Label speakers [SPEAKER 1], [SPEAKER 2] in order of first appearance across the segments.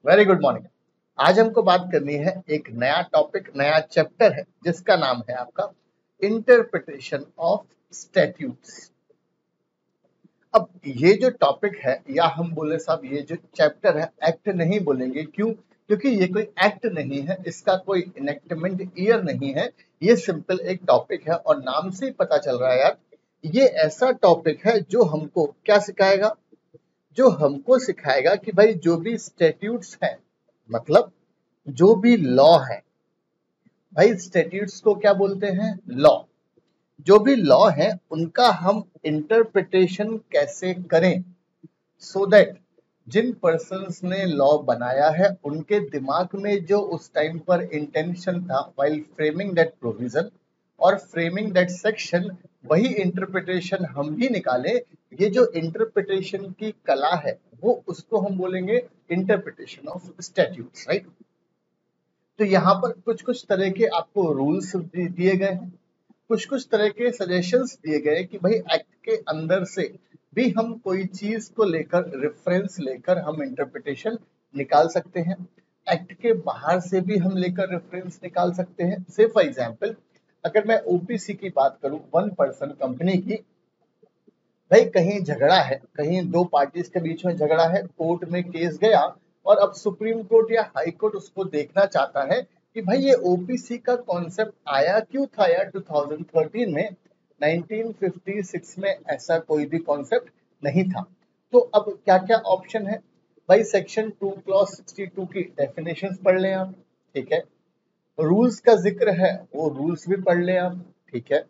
[SPEAKER 1] Very good morning. आज हमको बात करनी है एक नया टॉपिक, नया चैप्टर है जिसका नाम है आपका इंटरप्रिटेशन ऑफ स्टैट्यूट्स। अब ये जो टॉपिक है या हम बोले साहब ये जो चैप्टर है, एक्ट नहीं बोलेंगे, क्यों? क्योंकि ये कोई एक्ट नहीं है, इसका कोई इनेक्टमेंट ईयर नहीं है, ये सिंपल एक टॉपिक है। और नाम से ही पता चल रहा है यार, ये ऐसा टॉपिक है जो हमको क्या सिखाएगा, जो हमको सिखाएगा कि भाई जो भी स्टैट्यूट्स हैं, मतलब जो भी लॉ है, भाई स्टैट्यूट्स को क्या बोलते हैं? लॉ। जो भी लॉ है उनका हम इंटरप्रिटेशन कैसे करें, सो दैट जिन पर्सन्स ने लॉ बनाया है उनके दिमाग में जो उस टाइम पर इंटेंशन था व्हाइल फ्रेमिंग दैट प्रोविजन और फ्रेमिंग दैट सेक्शन, वही इंटरप्रिटेशन हम भी निकाले। ये जो इंटरप्रिटेशन की कला है वो उसको हम बोलेंगे इंटरप्रिटेशन ऑफ स्टैट्यूट्स, राइट। तो यहाँ पर कुछ कुछ तरह के आपको रूल्स दिए गए हैं, कुछ कुछ तरह के सजेशंस दिए गए कि भाई एक्ट के अंदर से भी हम कोई चीज को लेकर रेफरेंस लेकर हम इंटरप्रिटेशन निकाल सकते हैं, एक्ट के बाहर से भी हम लेकर रेफरेंस निकाल सकते हैं। से फॉर एग्जांपल, अगर मैं ओपीसी की बात करूं, वन पर्सन कंपनी की, भाई कहीं झगड़ा है, कहीं दो पार्टीज के बीच में झगड़ा है, कोर्ट में केस गया और अब सुप्रीम कोर्ट या हाई कोर्ट उसको देखना चाहता है कि भाई ये ओपीसी का कॉन्सेप्ट आया क्यों था यार 2013 में, 1956 में ऐसा कोई भी कॉन्सेप्ट नहीं था। तो अब क्या क्या ऑप्शन है भाई? सेक्शन 2 क्लॉज 62 की डेफिनेशंस पढ़ लें आप, ठीक है। रूल्स का जिक्र है, वो रूल्स भी पढ़ लें आप, ठीक है।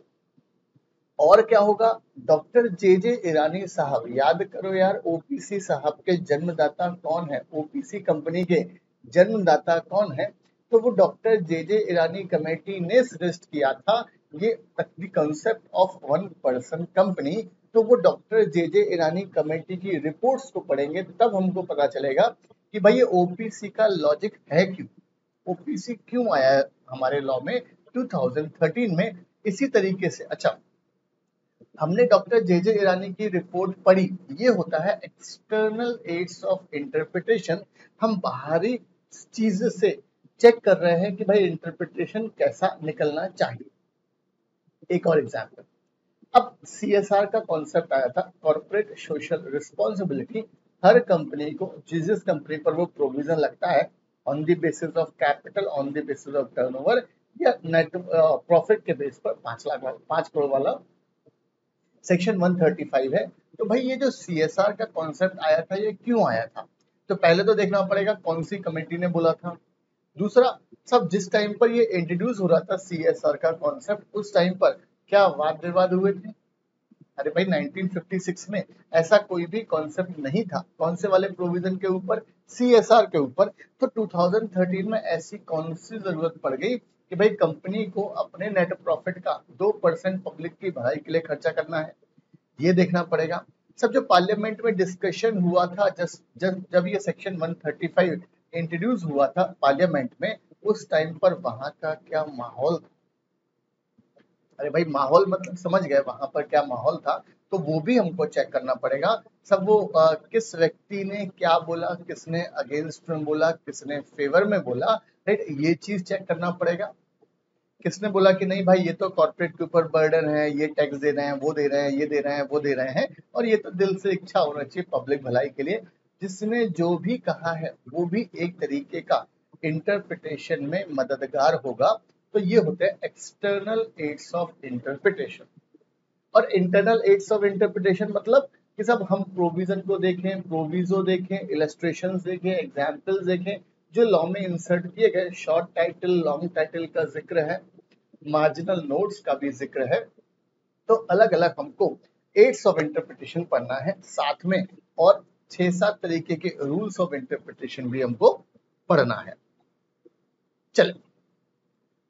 [SPEAKER 1] और क्या होगा? डॉक्टर जे ईरानी साहब, याद करो यार ओपीसी साहब के जन्मदाता कौन है, ओपीसी कंपनी के जन्मदाता कौन है? तो वो डॉक्टर जे ईरानी कमेटी ने सजेस्ट किया था ये the concept of one person company. तो वो डॉक्टर जे ईरानी कमेटी की रिपोर्ट्स को पढ़ेंगे तब हमको पता चलेगा कि भाई ये ओपीसी का लॉजिक है क्यों, ओपीसी क्यों आया है हमारे लॉ में 2013 में। इसी तरीके से अच्छा, हमने डॉक्टर जे ईरानी की रिपोर्ट पढ़ी, ये होता है एक्सटर्नल एड्स ऑफ इंटरप्रिटेशन। हम बाहरी चीज से चेक कर रहे हैं कि भाई इंटरप्रिटेशन कैसा निकलना चाहिए। एक और एग्जांपल, अब सीएसआर का कॉन्सेप्ट आया था, कॉर्पोरेट सोशल रिस्पॉन्सिबिलिटी। हर कंपनी को जिस जिस कंपनी पर वो प्रोविजन लगता है on the basis of capital, on the basis of turnover या नेट प्रॉफिट के बेस पर 5 लाख वाला, 5 करोड़ वाला सेक्शन 135 है। तो भाई ये जो सीएसआर का कॉन्सेप्ट आया था ये क्यों आया था? तो पहले तो देखना पड़ेगा कौन सी कमेटी ने बोला था। दूसरा, सब जिस टाइम पर ये इंट्रोड्यूस हो रहा था सीएसआर का कॉन्सेप्ट, उस टाइम पर क्या वाद विवाद हुए थे? अरे भाई 1956 में ऐसा कोई भी कॉन्सेप्ट नहीं था। कौन से वाले प्रोविजन के ऊपर? सीएसआर के ऊपर। तो 2013 में ऐसी कौन सी जरूरत पड़ गई कि भाई कंपनी को अपने नेट प्रॉफिट का 2% पब्लिक की भलाई के लिए खर्चा करना है? ये देखना पड़ेगा। सब जो पार्लियामेंट में डिस्कशन हुआ था जब ये सेक्शन 135 इंट्रोड्यूस हुआ था पार्लियामेंट में, उस टाइम पर वहां का क्या माहौल? अरे भाई माहौल मतलब समझ गए वहां पर क्या माहौल था, तो वो भी हमको चेक करना पड़ेगा। सब वो किस व्यक्ति ने क्या बोला, किसने अगेंस्ट में बोला, किसने फेवर में बोला, राइट, ये चीज चेक करना पड़ेगा। किसने बोला कि नहीं भाई ये तो कॉर्पोरेट के ऊपर बर्डन है, ये टैक्स दे रहे हैं, वो दे रहे हैं, ये दे रहे हैं, वो दे रहे हैं, और ये तो दिल से इच्छा होना चाहिए पब्लिक भलाई के लिए। जिसने जो भी कहा है वो भी एक तरीके का इंटरप्रिटेशन में मददगार होगा। तो ये होते हैं एक्सटर्नल एड्स ऑफ इंटरप्रिटेशन। और इंटरनल एड्स ऑफ इंटरप्रिटेशन मतलब कि सब हम प्रोविजन को देखें, प्रोविजो देखें, इलस्ट्रेशंस देखें, एग्जाम्पल्स देखें जो लॉ में इंसर्ट किए गए। शॉर्ट टाइटल, लॉन्ग टाइटल का जिक्र है, मार्जिनल नोट्स का भी जिक्र है। तो अलग अलग हमको एड्स ऑफ इंटरप्रिटेशन पढ़ना है साथ में, और 6-7 तरीके के रूल्स ऑफ इंटरप्रिटेशन भी हमको पढ़ना है। चलिए,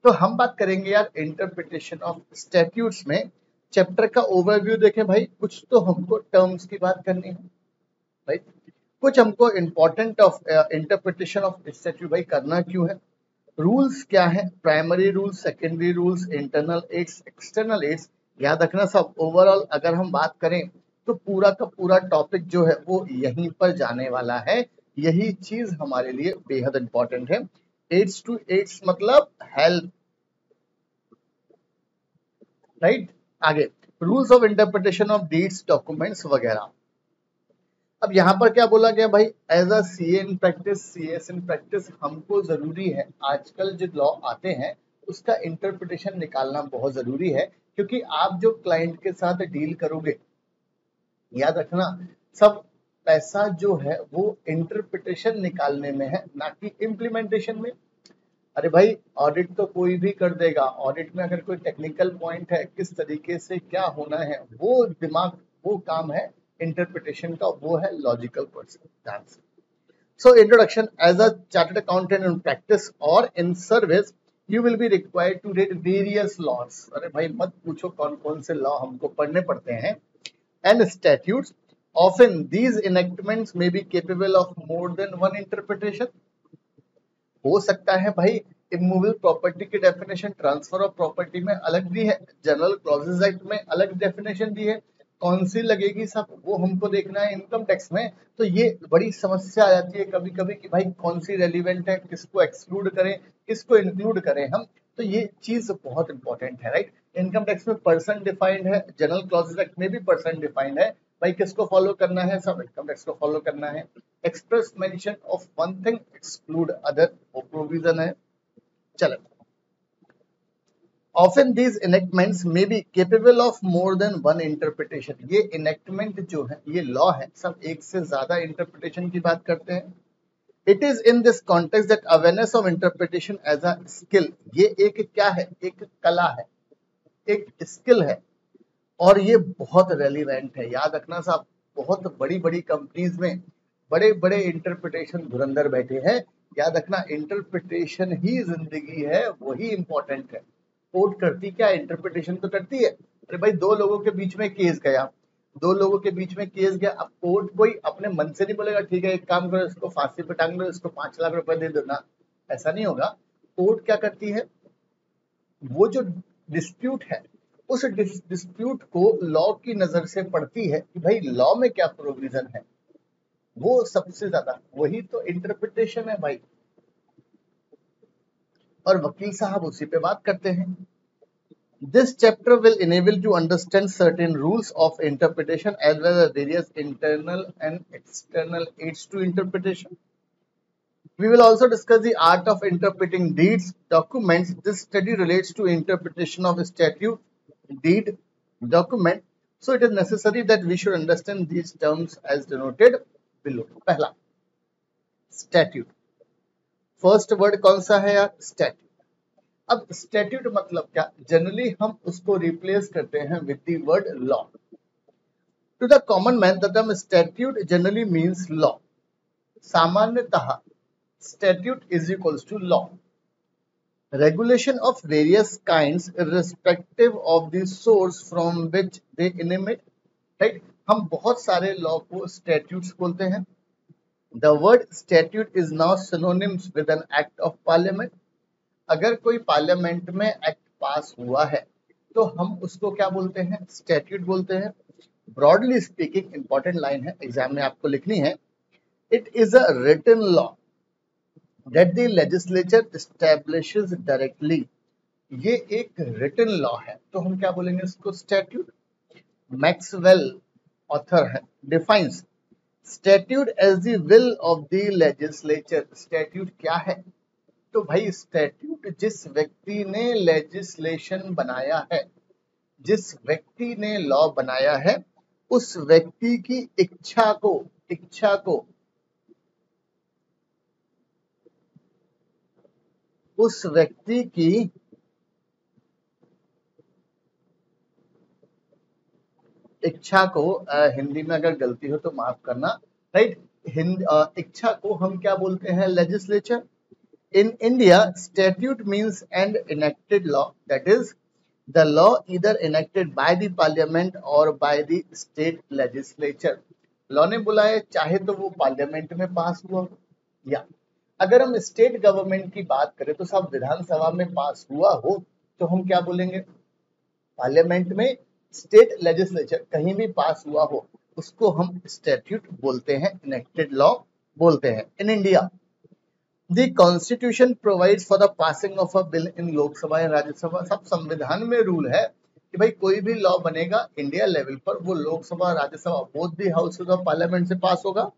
[SPEAKER 1] तो हम बात करेंगे यार इंटरप्रिटेशन ऑफ स्टैट्यूट्स में। चैप्टर का ओवरव्यू देखें भाई, कुछ तो हमको टर्म्स की बात करनी है, राइट। कुछ हमको important of interpretation of statute भाई करना क्यों है, रूल्स क्या है, primary rules, secondary rules, internal aids, external aids. याद रखना सब, ओवरऑल अगर हम बात करें तो पूरा का पूरा टॉपिक जो है वो यहीं पर जाने वाला है। यही चीज हमारे लिए बेहद इंपॉर्टेंट है। एड्स टू एड्स मतलब हेल्प, राइट। आगे rules of interpretation of deeds, documents वगैरह। अब यहाँ पर क्या बोला गया भाई, as a CA in practice, CS in practice, हमको जरूरी है आजकल जो लॉ आते हैं उसका इंटरप्रिटेशन निकालना बहुत जरूरी है, क्योंकि आप जो क्लाइंट के साथ डील करोगे, याद रखना सब पैसा जो है वो इंटरप्रिटेशन निकालने में है, ना कि इम्प्लीमेंटेशन में। अरे भाई ऑडिट तो कोई भी कर देगा, ऑडिट में अगर कोई टेक्निकल पॉइंट है किस तरीके से क्या होना है वो दिमाग, वो काम है इंटरप्रिटेशन का, वो है logical person. So introduction, as a chartered accountant in practice or in service, you will be required to read various laws. अरे भाई मत पूछो कौन कौन से लॉ हमको पढ़ने पड़ते हैं, and statutes. Often these enactments may be capable of more than one interpretation. हो सकता है भाई इमूवेबल प्रॉपर्टी की डेफिनेशन ट्रांसफर ऑफ प्रॉपर्टी में अलग दी है, जनरल क्लॉजेज एक्ट में अलग डेफिनेशन दी है, कौन सी लगेगी सब वो हमको देखना है इनकम टैक्स में। तो ये बड़ी समस्या आ जाती है कभी कभी कि भाई कौन सी रेलिवेंट है, किसको एक्सक्लूड करें किसको इंक्लूड करें हम, तो ये चीज बहुत इंपॉर्टेंट है, राइट। इनकम टैक्स में पर्सन डिफाइंड है, जनरल क्लॉजेज एक्ट में भी पर्सन डिफाइंड है, भाई किसको फॉलो करना है, सब इनकम टैक्स को फॉलो करना है। Express mention of one thing exclude other, वो प्रोविजन है। चलो, often these enactments may be capable of more than one interpretation. ये enactment जो है, ये law है, सब एक से ज्यादा interpretation की बात करते हैं। It is in this context that awareness of interpretation as a skill, ये एक क्या है, एक कला है, एक स्किल है, और ये बहुत रेलिवेंट है। याद रखना साहब, बहुत बड़ी बड़ी कंपनीज में बड़े बड़े इंटरप्रिटेशन धुरंधर बैठे हैं, याद रखना इंटरप्रिटेशन ही जिंदगी है, वही इंपॉर्टेंट है। कोर्ट करती क्या, इंटरप्रिटेशन तो करती है। अरे भाई दो लोगों के बीच में केस गया, दो लोगों के बीच में केस गया, अब कोर्ट कोई अपने मन से नहीं बोलेगा ठीक है एक काम करो इसको फांसी पे टांग लो, इसको 5 लाख रुपए दे दो ना, ऐसा नहीं होगा। कोर्ट क्या करती है, वो जो डिस्प्यूट है उस डिस्प्यूट को लॉ की नजर से पढ़ती है कि भाई लॉ में क्या प्रोविजन है, वो सबसे ज्यादा, वही तो इंटरप्रिटेशन है भाई। और वकील साहब उसी पे बात करते हैं। This chapter will enable to understand certain rules of interpretation as well as various internal and external aids to interpretation. We will also discuss the art of interpreting deeds, documents. This study relates to interpretation of statute, deed, document. So it is necessary that we should understand these terms as denoted below. पहला statute. First word कौन सा है यार, statute. अब statute मतलब क्या, generally हम उसको रिप्लेस करते हैं with the word law. To the common man the term statute generally means law. सामान्यतः statute is equals to law, regulation of various kinds irrespective of the source from which they emanate, right. हम बहुत सारे law को statutes बोलते हैं। The word statute is now synonyms with an act of parliament. अगर कोई parliament में act पास हुआ है तो हम उसको क्या बोलते हैं, स्टैट्यूट बोलते हैं। ब्रॉडली स्पीकिंग, इंपॉर्टेंट लाइन है एग्जाम में आपको लिखनी है, it is a written law that the legislature establishes directly. ये एक रिटन लॉ है तो हम क्या बोलेंगे इसको, स्टैट्यूट। मैक्सवेल ऑथर है, defines statute as the will of the legislature. Statute क्या है, तो भाई स्टैट्यूट जिस व्यक्ति ने लेजिस्लेशन बनाया है, जिस व्यक्ति ने लॉ बनाया है, उस व्यक्ति की इच्छा को उस व्यक्ति की इच्छा को, हिंदी में अगर गलती हो तो माफ करना, राइट। इच्छा को हम क्या बोलते हैं, legislature. In India, statute means an enacted law, that is, the law either enacted by the parliament or by the state legislature. Law ने बोला है चाहे तो वो पार्लियामेंट में पास हुआ हो, या अगर हम स्टेट गवर्नमेंट की बात करें तो सब विधानसभा में पास हुआ हो तो हम क्या बोलेंगे, पार्लियामेंट में, स्टेट लेजिस्लेचर कहीं भी पास हुआ हो उसको हम स्टैट्यूट बोलते हैं, इनेक्टेड लॉ बोलते हैं। In India the constitution provides for the passing of a bill in Lok Sabha and Rajya Sabha. सब संविधान में रूल है कि भाई कोई भी लॉ बनेगा इंडिया लेवल पर वो Lok Sabha Rajya Sabha both the houses of parliament से पास होगा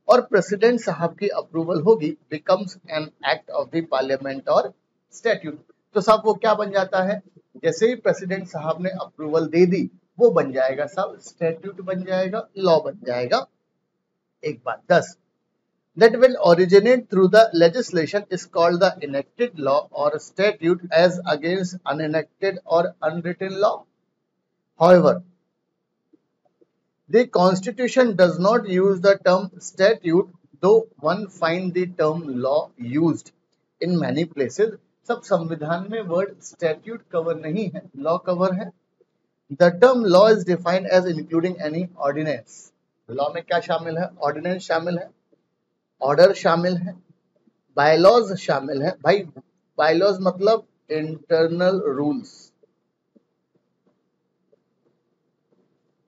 [SPEAKER 1] और प्रेसिडेंट साहब की अप्रूवल होगी, becomes N act of the parliament और स्टैट्यूट। तो साहब वो क्या बन जाता है, जैसे ही प्रेसिडेंट साहब ने अप्रूवल दे दी वो बन जाएगा साहब स्टैट्यूट बन जाएगा, लॉ बन जाएगा। एक बात 10 that will originate through the legislation is called the enacted law or statute as against unenacted or unwritten law. However, the constitution does not use the term statute, though one find the term law used in many places. सब संविधान में word statute cover नहीं है, law cover है। The term law is defined as including any ordinance. Law में क्या शामिल है, ऑर्डिनेंस शामिल है, ऑर्डर शामिल है, बायलॉज शामिल है। भाई बायलॉज मतलब इंटरनल रूल्स,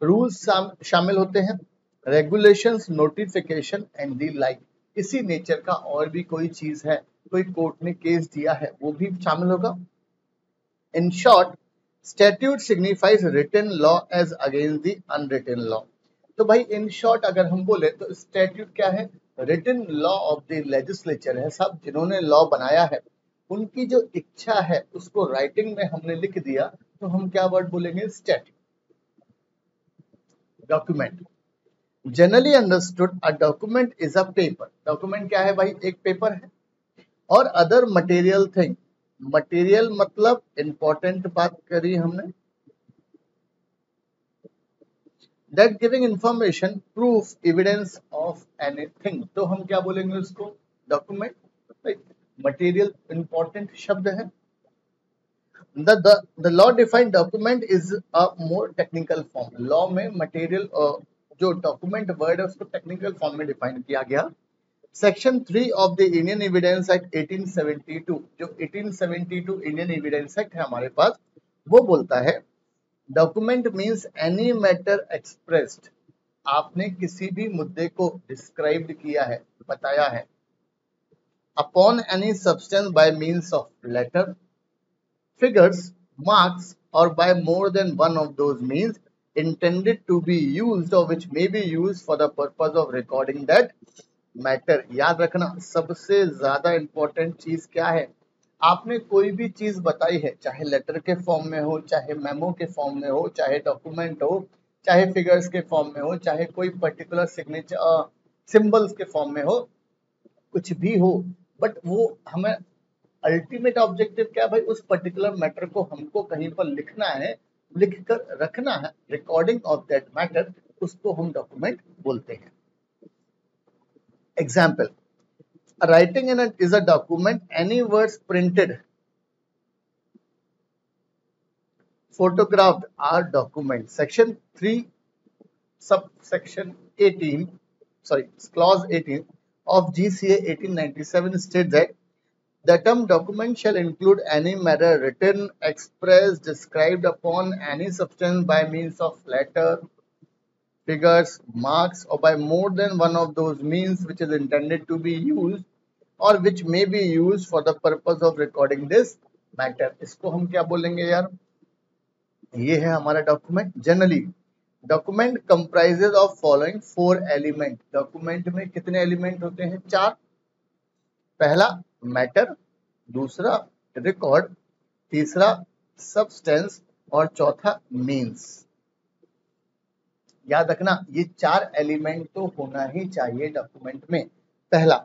[SPEAKER 1] रूल्स शामिल होते हैं, regulations, notification and the like. इसी नेचर का और भी कोई चीज है, कोई कोर्ट ने केस दिया है वो भी शामिल होगा। In short statute signifies written law as against the unwritten law. तो भाई इन शॉर्ट अगर हम बोले तो स्टैट्यूट क्या है, written law of the legislature है। सब जिन्होंने लॉ बनाया है उनकी जो इच्छा है उसको राइटिंग में हमने लिख दिया तो हम क्या वर्ड बोलेंगे, statute. Document generally understood a document is a paper. Document क्या है भाई, एक पेपर है। और अदर मटेरियल थिंग, मटेरियल मतलब इंपॉर्टेंट बात करी हमने, that giving information, proof, evidence of anything। तो हम क्या बोलेंगे उसको, डॉक्यूमेंट। मटेरियल इंपॉर्टेंट शब्द है। the law defined document is a more technical form। Law में मटेरियल जो डॉक्यूमेंट वर्ड है उसको टेक्निकल फॉर्म में डिफाइन किया गया। Section 3 of the Indian evidence act 1872, जो 1872 इंडियन एविडेंस एक्ट है हमारे पास, वो बोलता है document means any matter expressed. आपने किसी भी मुद्दे को डिस्क्राइब किया है, बताया है, upon any substance by means of letter, figures, marks, or by more than one of those means intended to be used or which may be used for the purpose of recording that matter। याद रखना सबसे ज्यादा important चीज क्या है, आपने कोई भी चीज बताई है, चाहे लेटर के फॉर्म में हो, चाहे मेमो के फॉर्म में हो, चाहे डॉक्यूमेंट हो, चाहे फिगर्स के फॉर्म में हो, चाहे कोई पर्टिकुलर सिग्नेचर सिंबल्स के फॉर्म में हो, कुछ भी हो, बट वो हमें अल्टीमेट ऑब्जेक्टिव क्या है भाई, उस पर्टिकुलर मैटर को हमको कहीं पर लिखना है, लिख कर रखना है, रिकॉर्डिंग ऑफ दैट मैटर, उसको हम डॉक्यूमेंट बोलते हैं। Example, writing in is a document, any words printed, photographed are document। section 3 subsection 18, sorry, clause 18 of GCA 1897 states that the term document shall include any matter written, expressed, described upon any substance by means of letter, figures, marks, or by more than one of those means which is intended to be used or which may be used for the purpose of recording this matter। इसको हम क्या बोलेंगे यार, ये है हमारा document. Generally document comprises of following 4 element. Document में कितने एलिमेंट होते हैं, 4। पहला मैटर, दूसरा रिकॉर्ड, तीसरा सब्सटेंस और चौथा मीन्स। याद रखना ये 4 एलिमेंट तो होना ही चाहिए डॉक्यूमेंट में। पहला,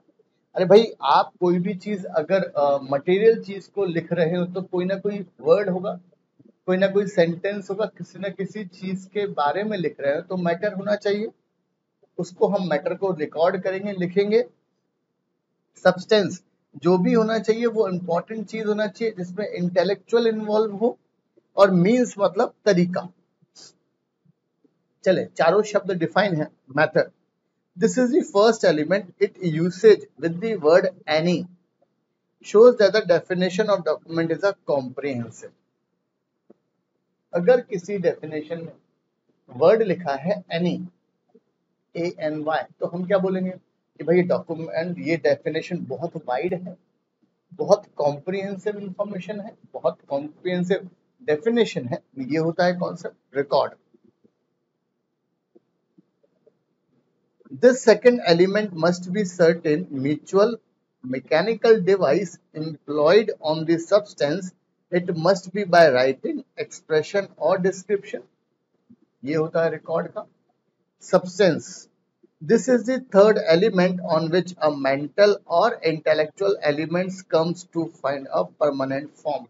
[SPEAKER 1] अरे भाई आप कोई भी चीज अगर मटेरियल चीज को लिख रहे हो तो कोई ना कोई वर्ड होगा, कोई ना कोई सेंटेंस होगा, किसी ना किसी चीज के बारे में लिख रहे हो तो मैटर होना चाहिए, उसको हम मैटर को रिकॉर्ड करेंगे, लिखेंगे। सब्सटेंस जो भी होना चाहिए वो इंपॉर्टेंट चीज होना चाहिए जिसमें इंटेलेक्चुअल इन्वॉल्व हो, और मीन्स मतलब तरीका। चले चारों शब्द डिफाइन है। Method, this is the first element, it usage with the word any shows that the definition of document is a comprehensive। अगर किसी डेफिनेशन में वर्ड लिखा है एनी, ANY, तो हम क्या बोलेंगे, कि भाई डॉक्यूमेंट, ये डेफिनेशन बहुत वाइड है, बहुत कॉम्प्रिहेंसिव इंफॉर्मेशन है, बहुत कॉम्प्रिहेंसिव डेफिनेशन है। ये होता है concept record. This second element must be certain mutual mechanical device employed on the substance. It must be by writing, expression or description. ये होता है रिकॉर्ड का। Substance. This is the third element on which a mental or intellectual elements comes to find a permanent form.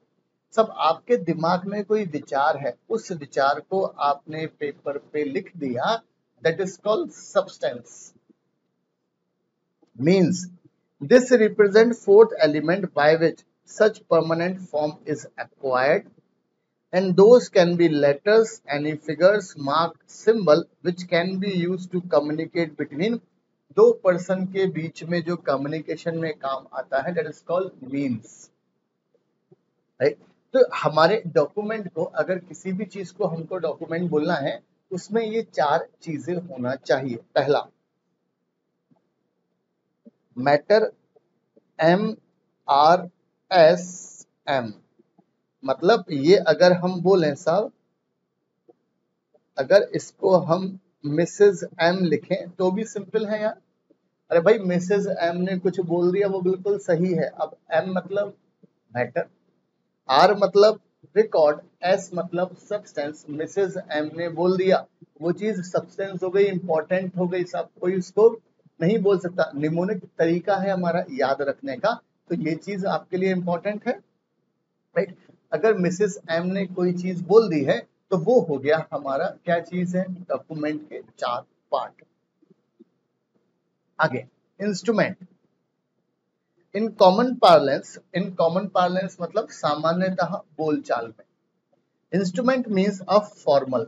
[SPEAKER 1] सब आपके दिमाग में कोई विचार है, उस विचार को आपने पेपर पे लिख दिया, that is called substance. Means this represents fourth element by which such permanent form is acquired, and those can be letters, any figures, mark, symbol which can be used to communicate between दो person के बीच में जो communication में काम आता है, that is called means, right? तो हमारे डॉक्यूमेंट को, अगर किसी भी चीज को हमको डॉक्यूमेंट बोलना है, उसमें ये चार चीजें होना चाहिए। पहला, मैटर, MRSM, मतलब ये अगर हम बोलें साहब, अगर इसको हम मिसेज एम लिखें तो भी सिंपल है यार। अरे भाई मिसेज एम ने कुछ बोल दिया, वो बिल्कुल सही है। अब एम मतलब मैटर, आर मतलब रिकॉर्ड, एस मतलब सब्सटेंस। मिसेज एम ने बोल दिया, वो चीज सब्सटेंस हो गई, इंपॉर्टेंट हो गई, सब कोई उसको नहीं बोल सकता। निमोनिक तरीका है हमारा याद रखने का, तो ये चीज आपके लिए इंपॉर्टेंट है, राइट। अगर मिसेस एम ने कोई चीज बोल दी है तो वो हो गया हमारा क्या चीज है, डॉक्यूमेंट के चार पार्ट। आगे, इंस्ट्रूमेंट। इन कॉमन पार्लेंस मतलब सामान्यतः बोलचाल में, instrument means a formal,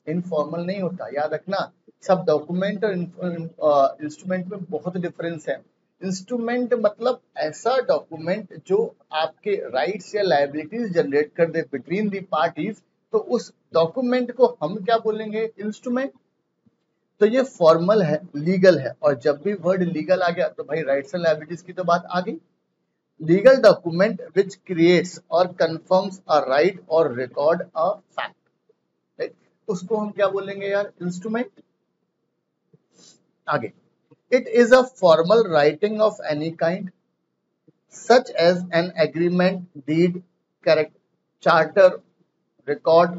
[SPEAKER 1] informal नहीं होता, याद रखना। सब डॉक्यूमेंट और इंस्ट्रूमेंट में बहुत डिफरेंस है। इंस्ट्रूमेंट मतलब ऐसा डॉक्यूमेंट जो आपके राइट्स या लायबिलिटीज जनरेट कर दे बिटवीन दी पार्टीज, तो उस डॉक्यूमेंट को हम क्या बोलेंगे, इंस्ट्रूमेंट। तो ये फॉर्मल है, लीगल है, और जब भी वर्ड लीगल आ गया तो भाई राइट्स एंड लायबिलिटीज की तो बात आ गई। लीगल डॉक्यूमेंट विच क्रिएट्स और कंफर्म्स अ राइट और रिकॉर्ड अ फैक्ट, राइट, उसको हम क्या बोलेंगे यार, इंस्ट्रूमेंट। आगे, it is a formal writing of any kind, such as an agreement, deed, charter, record,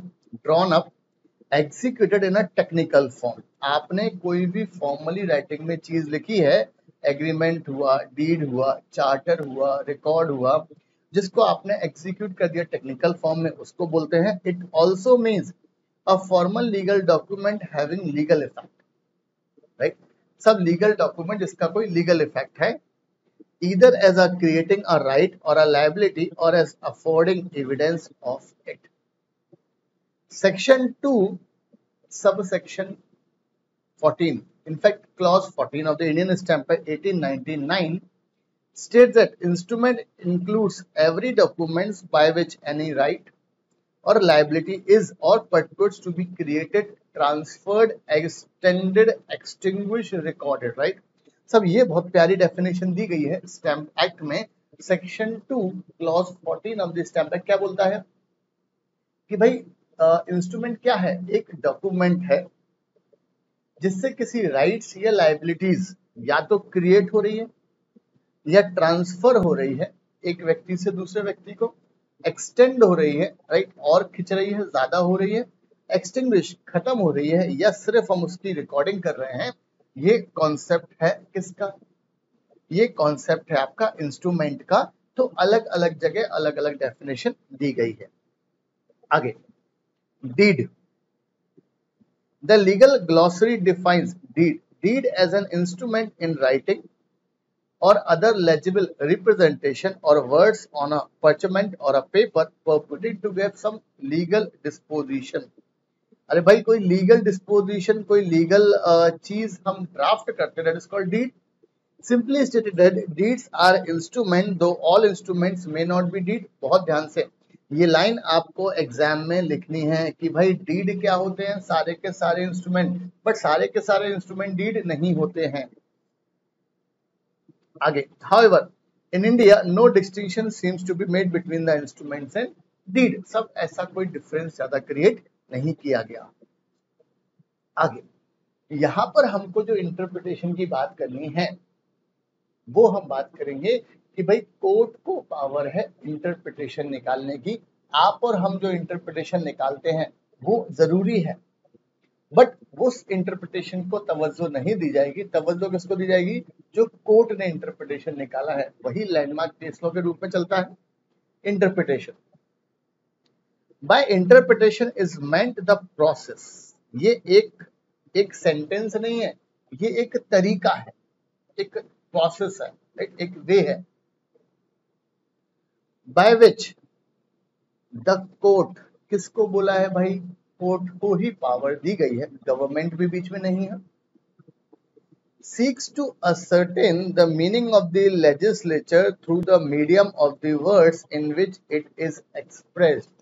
[SPEAKER 1] drawn up, executed in a technical form. आपने कोई भी फॉर्मली राइटिंग में चीज लिखी है, एग्रीमेंट हुआ, डीड हुआ, चार्टर हुआ, रिकॉर्ड हुआ, जिसको आपने एग्जीक्यूट कर दिया टेक्निकल फॉर्म में, उसको बोलते हैं। It also means a formal legal document having legal effect, right. सब लीगल डॉक्यूमेंट जिसका कोई लीगल इफेक्ट है, either as a creating a right or a liability or as affording evidence of it. Section 2, subsection 14, in fact clause 14 of the Indian Stamp Act 1899 states that instrument includes every document by which any right or liability is or purports to be created, transferred, extended, extinguished, recorded, right। सब ये बहुत प्यारी definition दी गई है stamp act में। Section 2 clause 14 of the stamp act क्या बोलता है कि भाई इंस्ट्रूमेंट क्या है, एक डॉक्यूमेंट है जिससे किसी राइट्स या लायबिलिटीज या तो क्रिएट हो रही है या ट्रांसफर हो रही है एक व्यक्ति से दूसरे व्यक्ति को, एक्सटेंड हो रही है, राइट, और खिंच रही है, ज्यादा हो रही है, एक्सटिंग्विश खत्म हो रही है, या सिर्फ हम उसकी रिकॉर्डिंग कर रहे हैं। ये कॉन्सेप्ट है किसका, ये कॉन्सेप्ट है आपका इंस्ट्रूमेंट का। तो अलग अलग जगह अलग अलग डेफिनेशन दी गई है। आगे, deed. The legal glossary defines deed as an instrument in writing or other legible representation or words on a parchment or a paper purported to give some legal disposition। अरे भाई कोई लीगल डिस्पोजिशन, कोई legal चीज हम draft करते हैं, that is called deed. Simply stated that deeds are instrument though all instruments may not be deed. बहुत ध्यान से ये लाइन आपको एग्जाम में लिखनी है कि भाई डीड क्या होते हैं, सारे के सारे इंस्ट्रूमेंट, बट सारे के सारे इंस्ट्रूमेंट डीड नहीं होते हैं। आगे, however in India no distinction seems to be made between the instruments and deed. सब ऐसा कोई डिफरेंस ज्यादा क्रिएट नहीं किया गया। आगे, यहाँ पर हमको जो इंटरप्रिटेशन की बात करनी है वो हम बात करेंगे कि भाई कोर्ट को पावर है इंटरप्रिटेशन निकालने की। आप और हम जो इंटरप्रिटेशन निकालते हैं वो जरूरी है, बट उस इंटरप्रिटेशन को तवज्जो नहीं दी जाएगी। तवज्जो किसको दी जाएगी? जो कोर्ट ने इंटरप्रिटेशन निकाला है, वही लैंडमार्क केस लॉ के रूप में चलता है। Interpretation, by interpretation is meant the process. ये एक सेंटेंस नहीं है, ये एक तरीका है, एक प्रोसेस है, एक वे है। बाय विच द कोर्ट, किसको बोला है भाई? कोर्ट को ही पावर दी गई है, गवर्नमेंट भी बीच में नहीं है। Seeks to ascertain the meaning of the legislature through the medium of the words in which it is expressed.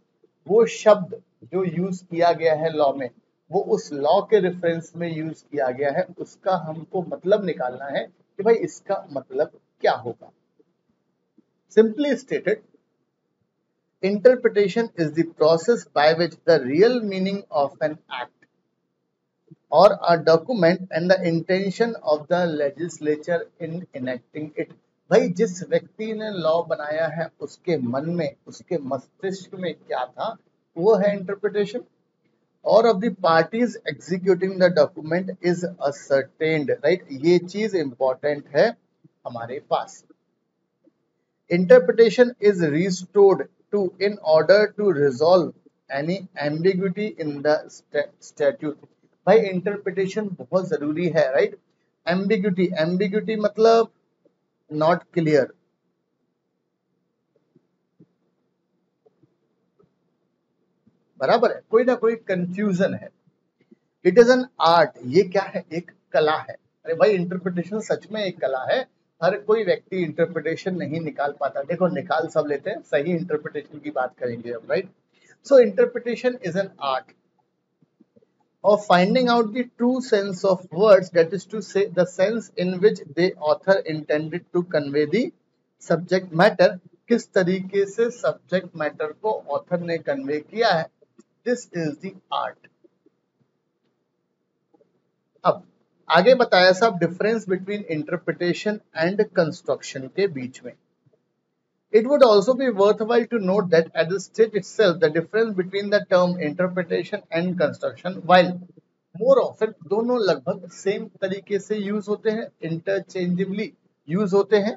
[SPEAKER 1] वो शब्द जो यूज किया गया है लॉ में, वो उस लॉ के रेफरेंस में यूज किया गया है, उसका हमको मतलब निकालना है कि भाई इसका मतलब क्या होगा। Simply stated, interpretation is the process by which the real meaning of an act or a document and the intention of the legislature in enacting it. भाई जिस व्यक्ति ने लॉ बनाया है उसके मन में, उसके मस्तिष्क में क्या था, वो है इंटरप्रिटेशन। और of the parties executing the document is ascertained, right. ये चीज इंपॉर्टेंट है हमारे पास। Interpretation is restored to in order to resolve any ambiguity in the statute. भाई इंटरप्रिटेशन बहुत जरूरी है, राइट। एम्बिग्यूटी मतलब नॉट क्लियर, बराबर है, कोई ना कोई कंफ्यूजन है। इट इज एन आर्ट, ये क्या है? एक कला है। अरे भाई इंटरप्रिटेशन सच में एक कला है, हर कोई व्यक्ति इंटरप्रिटेशन नहीं निकाल पाता। देखो निकाल सब लेते हैं, सही इंटरप्रिटेशन की बात करेंगे अब, right. So interpretation is an art of finding out the true sense of words, that is to say the sense in which the author intended to convey the subject matter. किस तरीके से subject matter को author ने convey किया है, this is the art. अब आगे बताया सब difference between interpretation and construction के बीच में। It would also be worthwhile to note that at the stage itself, the difference between the term interpretation and construction, while more often दोनों लगभग same तरीके से यूज होते हैं, interchangeably यूज होते हैं,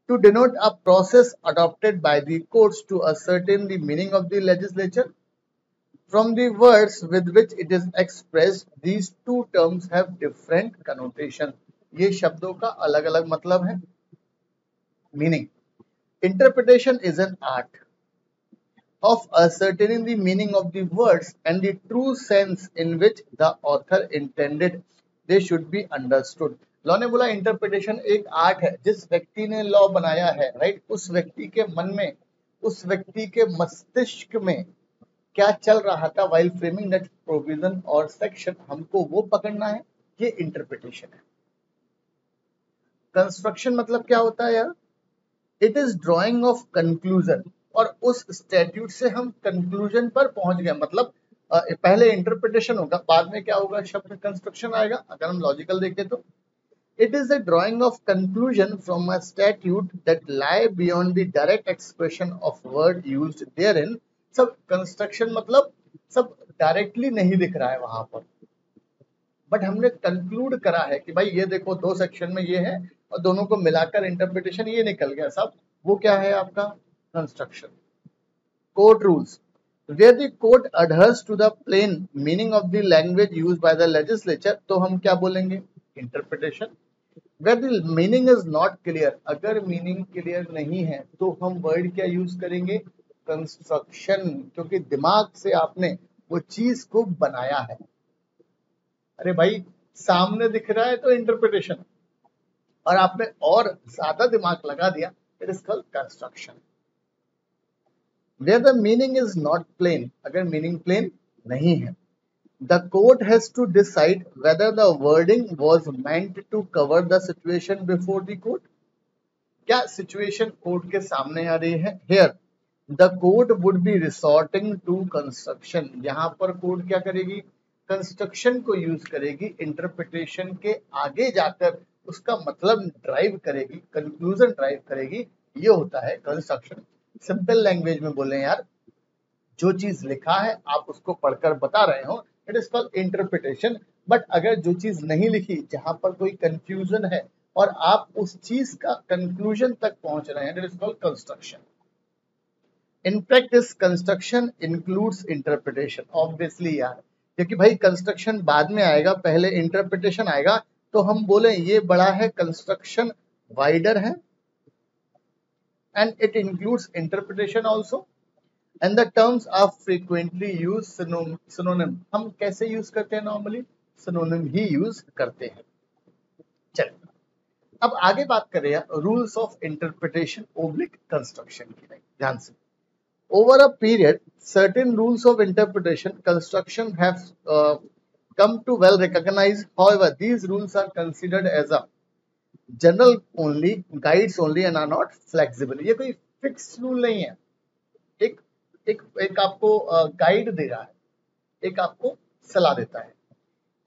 [SPEAKER 1] to denote a process adopted by the courts to ascertain the meaning of the legislature. From the words with which it is expressed, these two terms have different connotation. ये शब्दों का अलग अलग मतलब है, meaning. Interpretation is an art of ascertaining the meaning of the words and the true sense in which the author intended they should be understood. Law ने बोला interpretation एक आर्ट है। जिस व्यक्ति ने लॉ बनाया है, राइट, उस व्यक्ति के मन में, उस व्यक्ति के मस्तिष्क में क्या चल रहा था while framing that provision और सेक्शन, हमको वो पकड़ना है, ये इंटरप्रिटेशन है। कंस्ट्रक्शन मतलब क्या होता है यार? It is drawing of conclusion, और उस स्टैट्यूट से हम कंक्लूजन पर पहुंच गए। मतलब पहले इंटरप्रिटेशन होगा, बाद में क्या होगा? शब्द कंस्ट्रक्शन आएगा, अगर हम लॉजिकल देखें तो। It is the drawing of conclusion from a statute that lie beyond the direct expression of word used therein. सब कंस्ट्रक्शन मतलब सब डायरेक्टली नहीं दिख रहा है वहां पर, बट हमने कंक्लूड करा है कि भाई ये देखो दो सेक्शन में ये है और दोनों को मिलाकर इंटरप्रिटेशन ये निकल गया सब, वो क्या है आपका? Construction. Court rules, where the court adheres to the plain meaning of the language used by the legislature, तो हम क्या बोलेंगे? Interpretation. where the meaning is not clear, अगर मीनिंग क्लियर नहीं है तो हम वर्ड क्या यूज करेंगे? कंस्ट्रक्शन, क्योंकि दिमाग से आपने वो चीज को बनाया है। अरे भाई सामने दिख रहा है तो इंटरप्रिटेशन, और आपने और ज्यादा दिमाग लगा दिया, it is called construction. Where the meaning is not plain, अगर मीनिंग प्लेन नहीं है, the court has to decide whether the wording was meant to cover the situation before the court. क्या सिचुएशन कोर्ट के सामने आ रही है? Here the court would be resorting to construction, यहाँ पर कोर्ट क्या करेगी? कंस्ट्रक्शन को यूज करेगी, इंटरप्रिटेशन के आगे जाकर उसका मतलब ड्राइव करेगी, कंक्लूजन ड्राइव करेगी, ये होता है कंस्ट्रक्शन। सिंपल लैंग्वेज में बोले यार, जो चीज लिखा है आप उसको पढ़कर बता रहे हो, it is called interpretation. But अगर जो चीज नहीं लिखी, जहां पर कोई कंफ्यूजन है और आप उस चीज का कंक्लूजन तक पहुंच रहे हैं, it is called construction. In practice construction includes interpretation, obviously यार, क्योंकि भाई कंस्ट्रक्शन बाद में आएगा, पहले इंटरप्रिटेशन आएगा, तो हम बोले ये बड़ा है, कंस्ट्रक्शन वाइडर है, and it includes interpretation also, and the terms are frequently use synonym. हम कैसे यूज करते हैं? नॉर्मली सिनोनिम ही यूज करते हैं। चलिए अब आगे बात करें rules of interpretation oblique construction की। ध्यान से, over a period certain rules of interpretation construction have come to well recognize. However, these rules are considered as a general only, guides only, and are not flexible. ये कोई fix rule नहीं है, एक एक एक आपको गाइड दे रहा है, एक आपको सलाह देता है।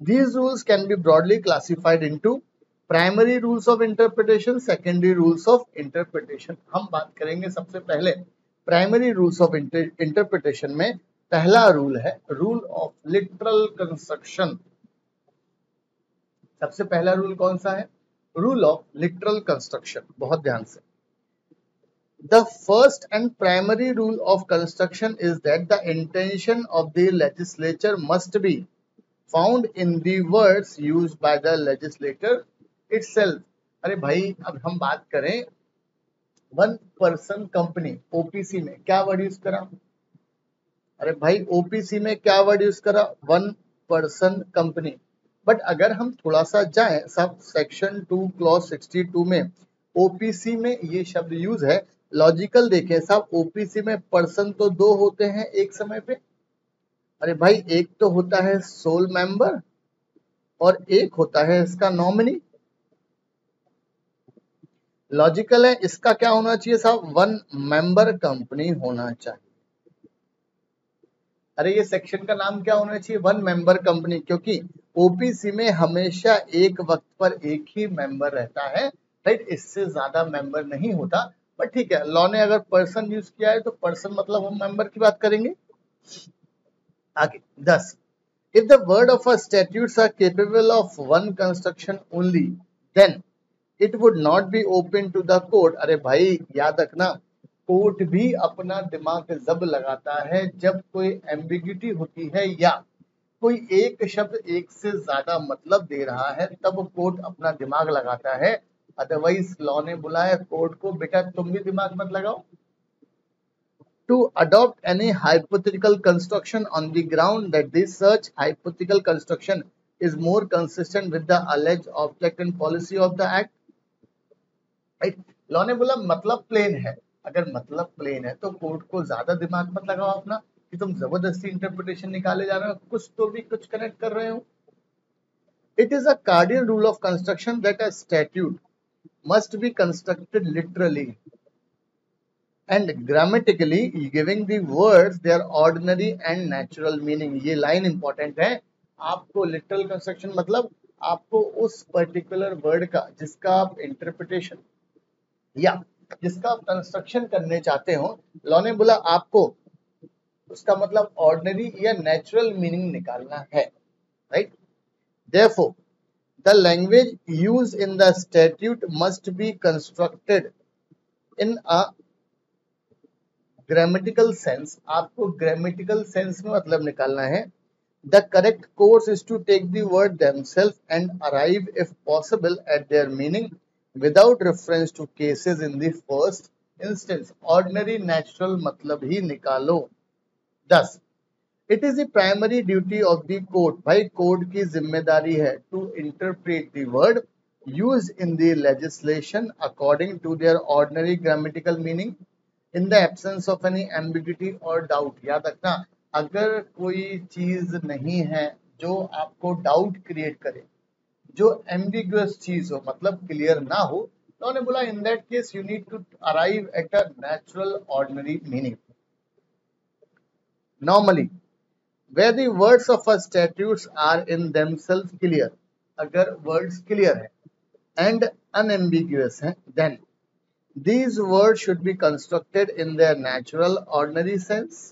[SPEAKER 1] These rules can be broadly classified into primary rules of interpretation, secondary rules of interpretation. हम बात करेंगे सबसे पहले प्राइमरी रूल्स ऑफ इंटरप्रिटेशन में पहला रूल है रूल ऑफ लिटरल कंस्ट्रक्शन। सबसे पहला रूल कौन सा है? Rule of literal construction. बहुत ध्यान से, the first and primary rule of construction is that the intention of the legislature must be found in the words used by the legislator itself. अरे भाई, अब हम बात करें वन पर्सन कंपनी, ओपीसी में क्या वर्ड यूज करा? अरे भाई, ओपीसी में क्या वर्ड यूज करा? One person company. बट अगर हम थोड़ा सा जाएं सब सेक्शन 2 क्लॉज 62 में, ओपीसी में ये शब्द यूज है। लॉजिकल देखें साहब, ओपीसी में पर्सन तो दो होते हैं एक समय पे। अरे भाई, एक तो होता है सोल मेंबर और एक होता है इसका नॉमिनी। लॉजिकल है, इसका क्या होना चाहिए साहब? वन मेंबर कंपनी होना चाहिए। अरे ये सेक्शन का नाम क्या होना चाहिए? वन मेंबर कंपनी, क्योंकि ओपीसी में हमेशा एक वक्त पर एक ही मेंबर रहता है, राइट? इससे ज्यादा मेंबर नहीं होता। बट ठीक है, लॉ ने अगर पर्सन यूज किया है तो पर्सन मतलब हम मेंबर की बात करेंगे। आगे 10, if the word of a statutes are capable of one construction only, then it would not be open to the court. अरे भाई याद रखना, कोर्ट भी अपना दिमाग जब लगाता है जब कोई एम्बिग्यूटी होती है या कोई एक शब्द एक से ज्यादा मतलब दे रहा है, तब कोर्ट अपना दिमाग लगाता है। अदरवाइज लॉ ने बुलाया कोर्ट को, बेटा तुम भी दिमाग मत लगाओ। To adopt any hypothetical construction on the ground that this such hypothetical construction is more consistent with the alleged object and policy of the act. Right? Law ने बोला मतलब प्लेन है, अगर मतलब प्लेन है तो कोर्ट को ज्यादा दिमाग मत लगाओ अपना कि तुम जबरदस्ती इंटरप्रिटेशन निकाले जा रहे हो, कुछ तो भी कुछ कनेक्ट कर रहे हो। It is a cardinal rule of construction that a statute must be constructed literally and grammatically, giving the words their ordinary and natural meaning. ये लाइन इंपॉर्टेंट है। आपको लिटरल कंस्ट्रक्शन मतलब आपको उस पर्टिकुलर वर्ड का जिसका आप इंटरप्रिटेशन या जिसका आप कंस्ट्रक्शन करने चाहते हो, लॉ ने बोला आपको उसका मतलब ऑर्डिनरी या नेचुरल मीनिंग निकालना है, right? Therefore, the language used in the statute must be constructed in a grammatical sense. आपको ग्रामेटिकल सेंस में मतलब निकालना है। The correct course is to take the word themselves and arrive if possible at their meaning without reference to cases in the first instance. Ordinary natural मतलब ही निकालो। 10, it is the primary duty of the court. भाई court की जिम्मेदारी है to interpret the word used in the legislation according to their ordinary grammatical meaning in the absence of any ambiguity or doubt. याद रखना, अगर कोई चीज नहीं है जो आपको डाउट क्रिएट करे, जो एम्बिगुअस चीज हो मतलब क्लियर ना हो, उन्होंने बोला in that case you need to arrive at a natural ordinary meaning. Normally where the words of a statutes are in themselves clear, अगर words clear है and unambiguous है, then these words should be constructed in their natural ordinary sense.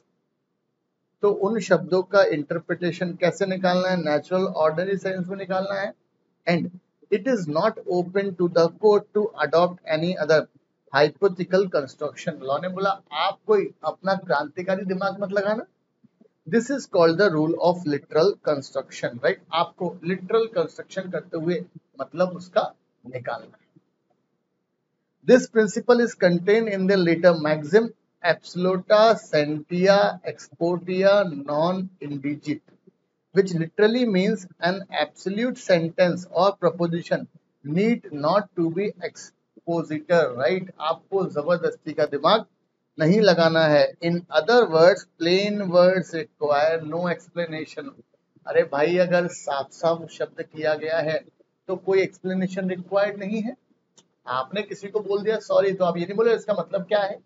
[SPEAKER 1] तो उन शब्दों का interpretation कैसे निकालना है? नेचुरल ऑर्डिनरी सेंस में निकालना है. And it is not open to the court to adopt any other hypothetical construction. Law ने बोला आप कोई अपना क्रांतिकारी दिमाग मत लगाना. This is called the rule of literal construction. Right, आपको लिटरल कंस्ट्रक्शन करते हुए मतलब उसका निकालना है. This principle is contain in the letter maxim absoluta sentia exportia non indigit, which literally means an absolute sentence or proposition need not to be expositor. Right, आपको जबरदस्ती का दिमाग नहीं लगाना है. In other words, plain words require no explanation. अरे भाई, अगर साफ साफ शब्द किया गया है तो कोई एक्सप्लेनेशन रिक्वायर्ड नहीं है. आपने किसी को बोल दिया सॉरी, तो आप ये नहीं बोले इसका मतलब क्या है.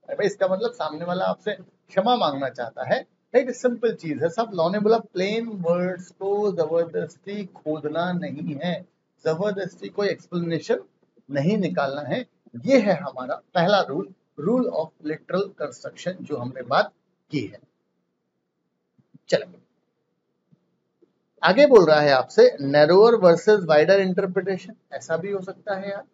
[SPEAKER 1] भाई इसका मतलब सामने वाला आपसे क्षमा मांगना चाहता है. राइट, सिंपल चीज है सब. लॉ ने बोला प्लेन वर्ड्स को जबरदस्ती खोदना नहीं है, जबरदस्ती कोई एक्सप्लेनेशन नहीं निकालना है. ये है हमारा पहला rule, rule of literal construction, जो हमने बात की है. चलो आगे बोल रहा है आपसे नैरोअर वर्सेस वाइडर इंटरप्रिटेशन. ऐसा भी हो सकता है यार.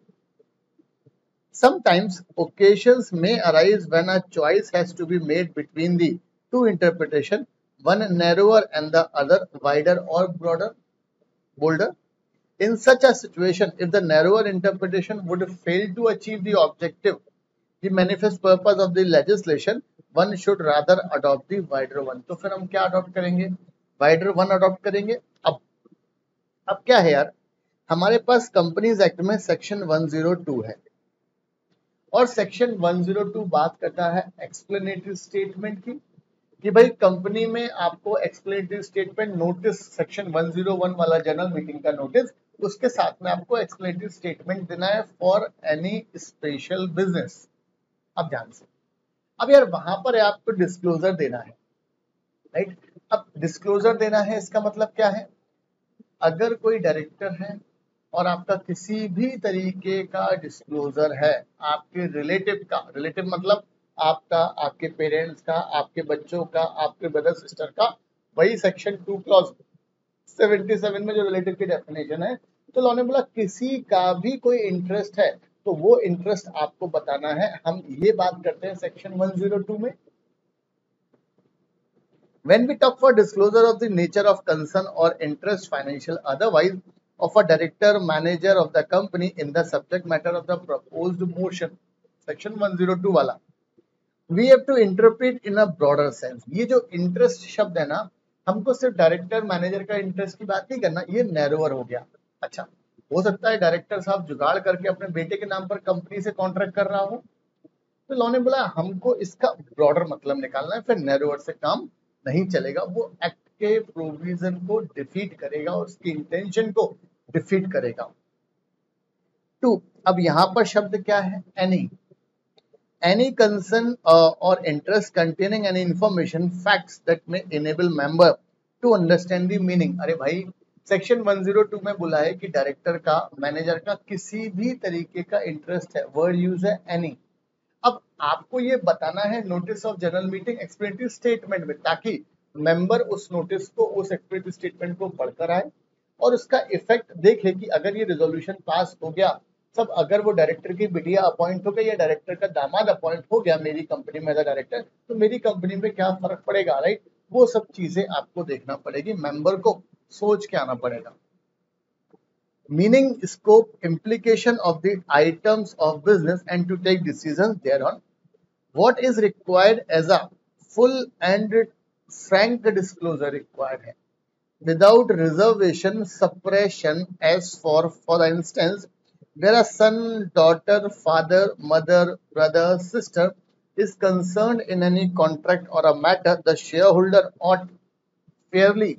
[SPEAKER 1] Sometimes occasions may arise when a choice has to be made between the two interpretation, one narrower and the other wider or bolder. In such a situation, if the narrower interpretation would fail to achieve the objective, the manifest purpose of the legislation, one should rather adopt the wider one. तो फिर हम क्या adopt करेंगे? Wider one adopt करेंगे. अब क्या है यार, हमारे पास कंपनीज एक्ट में सेक्शन 102 है और सेक्शन 102 बात करता है एक्सप्लेनेटरी स्टेटमेंट की, कि भाई कंपनी में आपको एक्सप्लेनेटरी स्टेटमेंट नोटिस, सेक्शन 101 वाला जनरल मीटिंग का नोटिस, उसके साथ में आपको एक्सप्लेनेटरी स्टेटमेंट देना है फॉर एनी स्पेशल बिजनेस. अब ध्यान से, अब यार वहां पर आपको डिस्क्लोजर देना है. राइट, अब डिस्क्लोजर देना है इसका मतलब क्या है? अगर कोई डायरेक्टर है और आपका किसी भी तरीके का डिस्क्लोजर है आपके रिलेटिव का, रिलेटिव मतलब आपका, आपके पेरेंट्स का, आपके बच्चों का, आपके ब्रदर सिस्टर का, वही सेक्शन 2 क्लॉज 77 में जो रिलेटिव की डेफिनेशन है. तो लॉ ने बोला किसी का भी कोई इंटरेस्ट है तो वो इंटरेस्ट आपको बताना है. हम ये बात करते हैं सेक्शन 102 में. When we talk for disclosure of the nature of concern or interest, financial otherwise, of a director manager of the company in the subject matter of the proposed motion, section 102 वाला, we have to interpret in a broader sense. ये जो interest शब्द है ना, हमको सिर्फ director manager का interest की बात नहीं करना, ये नैरोवर हो गया. अच्छा, हो सकता है डायरेक्टर साहब जुगाड़ करके अपने बेटे के नाम पर कंपनी से कॉन्ट्रैक्ट कर रहा हो, तो लॉ ने बोला हमको इसका ब्रॉडर मतलब निकालना है, फिर नैरोवर से काम नहीं चलेगा. वो एक्ट के प्रोविजन को डिफीट करेगा, उसकी इंटेंशन को डिफीट करेगा. 2, अब यहां पर शब्द क्या है? एनी कंसर्न और interest containing any information facts that may enable member to understand the meaning. अरे भाई, सेक्शन 102 में बोला है कि डायरेक्टर का, मैनेजर का किसी भी तरीके का इंटरेस्ट है, वर्ड यूज है एनी. अब आपको ये बताना है notice of general meeting explanatory statement में, ताकि मेंबर उस नोटिस को, उस एक्सप्लेनेटरी स्टेटमेंट को पढ़कर आए और उसका इफेक्ट देखे कि अगर ये रिजोल्यूशन पास हो गया, सब अगर वो डायरेक्टर की बिटिया अपॉइंट हो गई या डायरेक्टर का दामाद अपॉइंट हो गया मेरी कंपनी में एज अ डायरेक्टर, तो मेरी कंपनी में क्या फर्क पड़ेगा. राइट, वो सब चीजें आपको देखना पड़ेगी, मेंबर को सोच के आना पड़ेगा. Meaning, scope, implication of the items of business and to take decisions thereon. What is required as a full and frank disclosure required है, without reservation, suppression, as for instance, where a son, daughter, father, mother, brother, sister is concerned in any contract or a matter, the shareholder ought fairly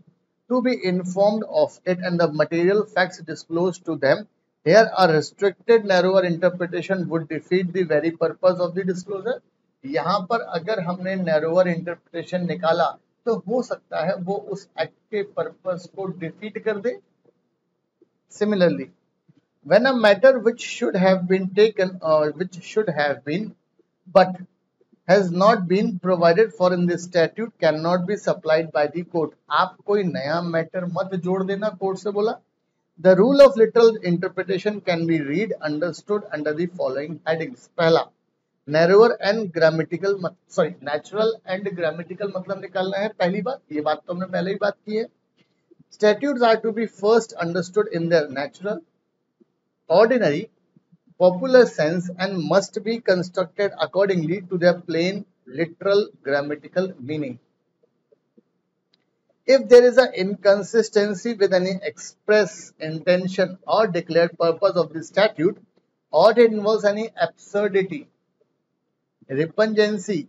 [SPEAKER 1] to be informed of it and the material facts disclosed to them Here a restricted narrower interpretation would defeat the very purpose of the disclosure. यहाँ पर अगर हमने narrower interpretation निकाला तो हो सकता है वो उस एक्ट के पर्पस को डिफीट कर दे. Similarly, when a matter which should have been taken or which should have been but has not been provided for in the statute cannot be supplied by the court. आप कोई नया matter मत जोड़ देना, court से बोला. The rule of literal interpretation can be read understood under the following headings. पहला, narrower and grammatical natural and grammatical मतलब निकालना है. पहली बात, ये बात तो हमने पहले ही बात की है. Statutes are to be first understood in their natural, ordinary, popular sense and must be constructed accordingly to their plain, literal, grammatical meaning. If there is an inconsistency with any express intention or declared purpose of the statute, or it involves any absurdity, repugnancy,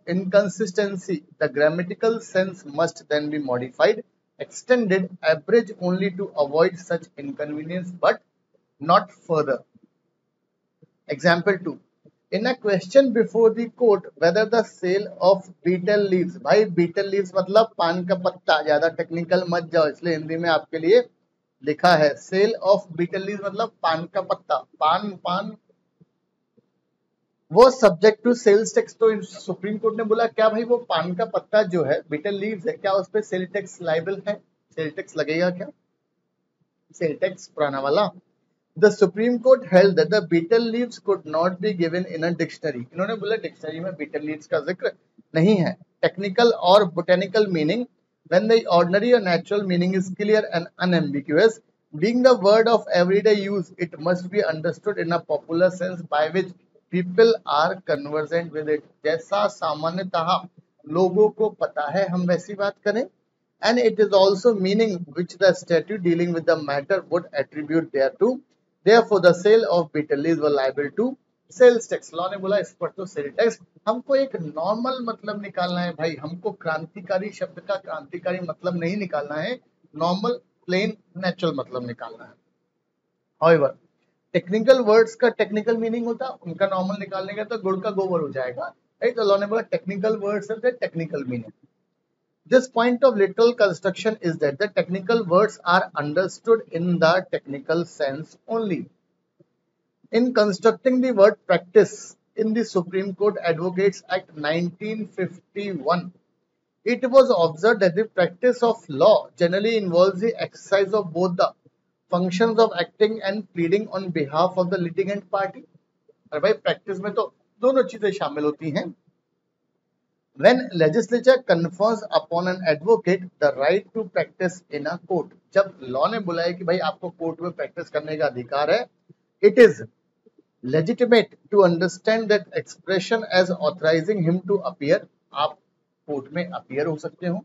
[SPEAKER 1] inconsistency, the grammatical sense must then be modified, extended, abridged only to avoid such inconvenience, but not further. Example 2. In a question before the court whether the sale of betel leaves, भाई betel leaves मतलब पान का पत्ता, ज्यादा technical मत जाओ, इसलिए हिंदी में आपके लिए लिखा है सेल ऑफ betel leaves मतलब पान का पत्ता, पान वो सब्जेक्ट टू सेल्स टैक्स. तो सुप्रीम कोर्ट ने बोला क्या भाई वो पान का पत्ता जो है betel leaves है, क्या उस पर सेल टैक्स लाइबल है? सेल टैक्स लगेगा क्या? सेल टैक्स पुराना वाला. The Supreme Court held that the betel leaves could not be given in a dictionary. इन्होंने बोला डिक्शनरी में betel leaves का जिक्र नहीं है. Technical or botanical meaning, when the ordinary or natural meaning is clear and unambiguous, being the word of everyday use, it must be understood in a popular sense by which people are conversant with it. जैसा सामान्यतः लोगों को पता है हम वैसी बात करें. And it is also meaning which the statute dealing with the matter would attribute thereto. Therefore, the sale of betel leaves were liable to sales tax. Law ने बोला इस पर तो सेल टैक्स. हमको एक नॉर्मल मतलब निकालना है भाई, हमको क्रांतिकारी शब्द का क्रांतिकारी मतलब नहीं निकालना है, नॉर्मल प्लेन नेचुरल मतलब निकालना है. However, टेक्निकल वर्ड्स का टेक्निकल मीनिंग होता, उनका नॉर्मल निकालने का तो गुड़ का गोबर हो जाएगा, राइट. तो लॉ ने बोला टेक्निकल वर्ड्स है technical meaning. This point of literal construction is that the technical words are understood in the technical sense only. In constructing the word practice in the Supreme Court Advocates Act 1951, it was observed that the practice of law generally involves the exercise of both the functions of acting and pleading on behalf of the litigant party. अरे भाई practice में तो दोनों चीजें शामिल होती हैं. When legislature confers upon an advocate the right to practice in a court, जब लॉ ने बोला है कि भाई आपको कोर्ट में प्रैक्टिस करने का अधिकार है, it is legitimate to understand that expression as authorizing him to appear. आप कोर्ट में अपीयर हो सकते हो,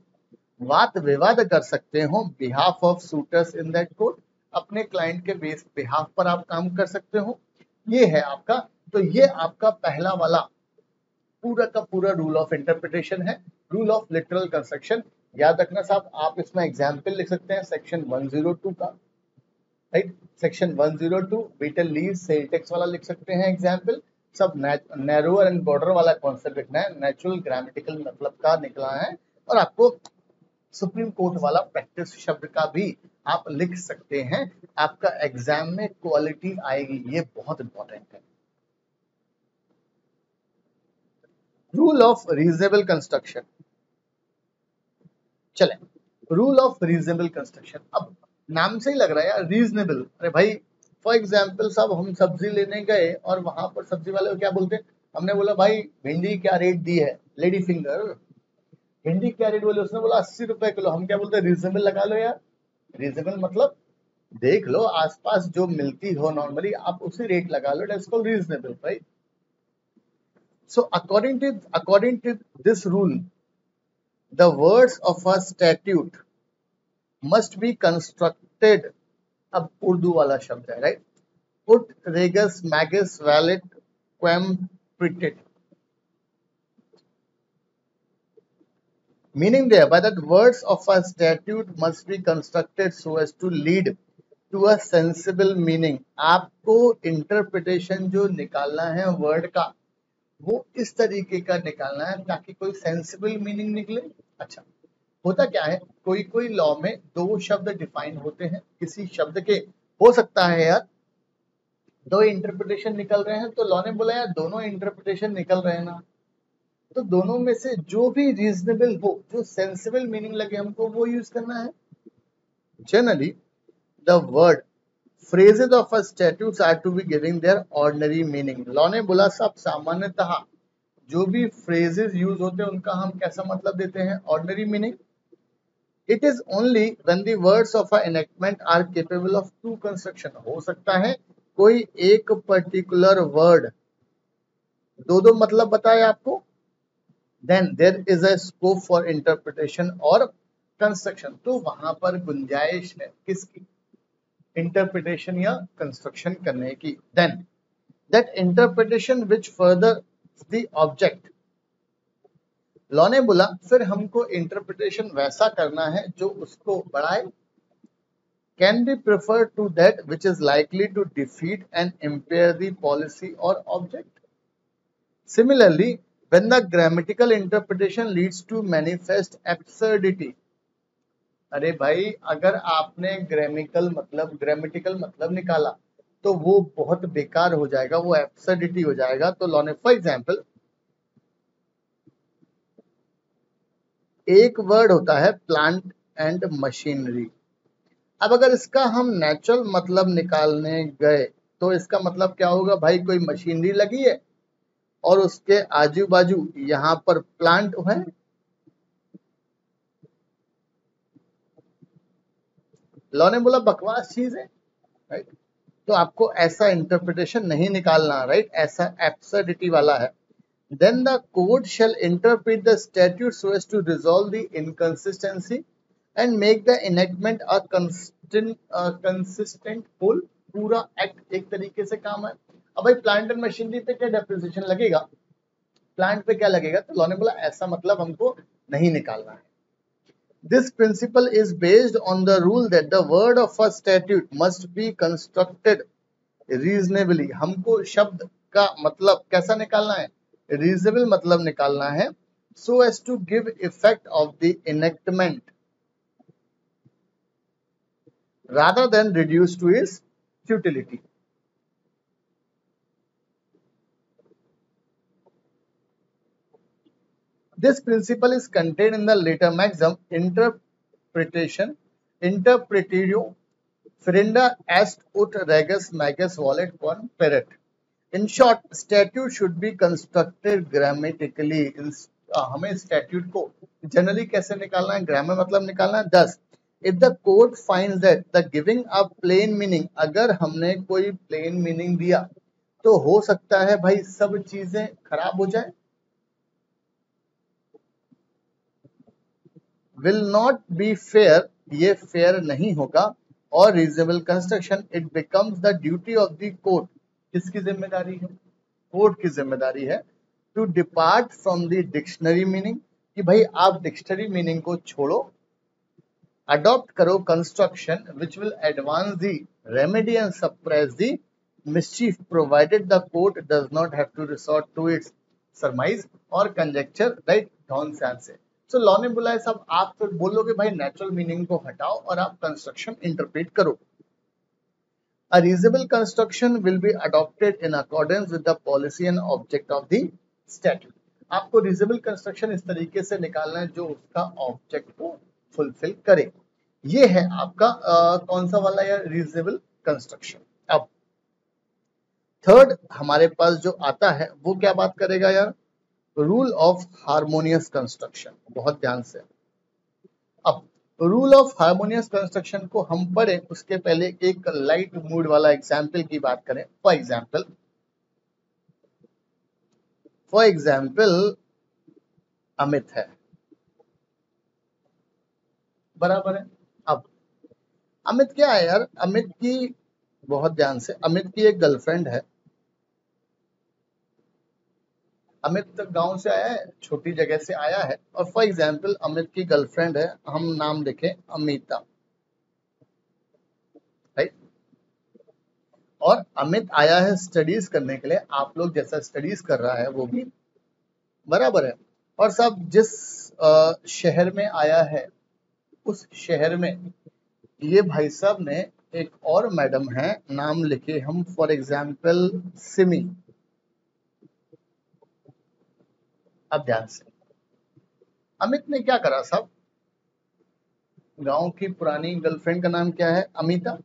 [SPEAKER 1] वाद विवाद कर सकते हो, behalf of suitors in that court, अपने क्लाइंट के बिहाफ पर आप काम कर सकते हो. ये है आपका, तो ये आपका पहला वाला पूरा का पूरा रूल ऑफ इंटरप्रिटेशन है, रूल ऑफ लिटरल कंस्ट्रक्शन. याद रखना साहब, आप इसमें एग्जाम्पल लिख सकते हैं सेक्शन 102 का, right. Section 102 betel leaves sale tax वाला लिख सकते हैं एग्जाम्पल. सब नैरोअर एंड बॉर्डर वाला कॉन्सेप्ट लिखना है, नेचुरल ग्रामेटिकल मतलब का निकला है, और आपको सुप्रीम कोर्ट वाला प्रैक्टिस शब्द का भी आप लिख सकते हैं. आपका एग्जाम में क्वालिटी आएगी, ये बहुत इंपॉर्टेंट है. Rule of reasonable construction. चले, रूल ऑफ रीजनेबल कंस्ट्रक्शन. अब नाम से ही लग रहा है यार रीजनेबल. अरे भाई फॉर एग्जांपल साहब हम सब्जी लेने गए और वहां पर सब्जी वाले को क्या बोलते हैं, हमने बोला भाई भिंडी क्या रेट दी है, लेडी फिंगर भिंडी क्या रेट बोले, उसने बोला 80 रुपए किलो. हम क्या बोलते हैं, रीजनेबल लगा लो यार. रीजनेबल मतलब देख लो आसपास जो मिलती हो नॉर्मली आप उसी रेट लगा लो, that's called reasonable, right. So according to this rule, the words of a statute must be constructed. अब उर्दू वाला शब्द है, right. Ut regus magis valet quem pritet, meaning thereby that words of a statute must be constructed so as to lead to a sensible meaning. आपको interpretation जो निकालना है word का वो इस तरीके का निकालना है ताकि कोई सेंसिबल मीनिंग निकले। अच्छा, होता क्या है, कोई कोई लॉ में दो शब्द डिफाइन होते हैं, किसी शब्द के हो सकता है यार दो इंटरप्रिटेशन निकल रहे हैं, तो लॉ ने बोला यार दोनों इंटरप्रिटेशन निकल रहे हैं ना, तो दोनों में से जो भी रीजनेबल हो, जो सेंसिबल मीनिंग लगे हमको, वो यूज करना है। Generally the word phrases of a statutes are to be giving their ordinary meaning। Law ने बोला साहब सामान्यतः जो भी phrases यूज होते हैं उनका हम कैसा मतलब देते हैं, ordinary meaning। It is only when the words of a enactment are capable of two construction। हो सकता है कोई एक पर्टिकुलर वर्ड दो दो मतलब बताए आपको, then there is a scope for interpretation और construction। तो वहां पर गुंजाइश है किसकी, इंटरप्रिटेशन या कंस्ट्रक्शन करने की। Then that interpretation which further the object. Law ने बोला फिर हमको इंटरप्रिटेशन वैसा करना है जो उसको बढ़ाए, can be prefer to that which is likely to defeat and impair the policy और object. Similarly when the grammatical interpretation leads to manifest absurdity. अरे भाई अगर आपने ग्रामेटिकल मतलब निकाला तो वो बहुत बेकार हो जाएगा, वो एब्सर्डिटी हो जाएगा। तो लॉ ने फॉर एग्जांपल एक वर्ड होता है प्लांट एंड मशीनरी। अब अगर इसका हम नेचुरल मतलब निकालने गए तो इसका मतलब क्या होगा, भाई कोई मशीनरी लगी है और उसके आजू बाजू यहाँ पर प्लांट है। लॉ ने बोला बकवास चीज है, राइट। तो आपको ऐसा इंटरप्रिटेशन नहीं निकालना, राइट, ऐसा एब्सर्डिटी वाला है। Then the court shall interpret the statute so as to resolve the inconsistency and make the enactment a consistent whole। पूरा एक्ट एक तरीके से काम है। अब भाई प्लांट एंड मशीनरी पे क्या डेप्रिसिएशन लगेगा, प्लांट पे क्या लगेगा, तो लॉ ने बोला ऐसा मतलब हमको नहीं निकालना है। This principle is based on the rule that the word of a statute must be constructed reasonably। हमको शब्द का मतलब कैसा निकालना है, रीजनेबल मतलब निकालना है, so as to give effect of the enactment rather than reduce to its futility। This principle is contained in the later maxim interpretatio ferenda est ut regus magus volet conferret। In short, statute should be constructed grammatically। हमें statute को generally कैसे निकालना है, grammar मतलब निकालना है। 10 if the court finds that the giving a plain meaning, अगर हमने कोई प्लेन मीनिंग दिया तो हो सकता है भाई सब चीजें खराब हो जाए। विल नॉट बी फेयर, ये फेयर नहीं होगा। और reasonable construction it becomes the duty of the court. किसकी जिम्मेदारी है, कोर्ट की जिम्मेदारी है, to depart from the dictionary meaning, कि भाई आप डिक्शनरी मीनिंग को छोड़ो, अडॉप्ट करो construction which will advance the remedy and suppress the mischief provided the court does not have to resort to its surmise और कंजेक्चर, राइट, नॉनसेंस से। So law ने बोला है सब, आप फिर बोलोगे भाई नेचुरल मीनिंग को हटाओ और आप कंस्ट्रक्शन इंटरप्रेट करो। A reasonable construction will be adopted in accordance with the policy and object of the statute। आपको reasonable construction इस तरीके से निकालना है जो उसका ऑब्जेक्ट को फुलफिल करे। ये है आपका कौन सा वाला यार, reasonable construction। अब थर्ड हमारे पास जो आता है वो क्या बात करेगा यार, रूल ऑफ हार्मोनियस कंस्ट्रक्शन। बहुत ध्यान से, अब रूल ऑफ हार्मोनियस कंस्ट्रक्शन को हम पढ़े उसके पहले एक लाइट मूड वाला एग्जाम्पल की बात करें। फॉर एग्जाम्पल अमित है, बराबर है। अब अमित क्या है यार, अमित की, बहुत ध्यान से, अमित की एक गर्लफ्रेंड है। अमित गांव से आया है, छोटी जगह से आया है, और फॉर एग्जाम्पल अमित की गर्लफ्रेंड है, हम नाम लिखें अमिता, राइट। और अमित आया है स्टडीज करने के लिए, आप लोग जैसा स्टडीज कर रहा है वो भी बराबर है। और सब जिस शहर में आया है उस शहर में ये भाई साहब ने एक और मैडम है, नाम लिखे हम फॉर एग्जाम्पल सिमी। अब ध्यान से, अमित ने क्या करा साहब, गांव की पुरानी गर्लफ्रेंड का नाम क्या है, अमिता,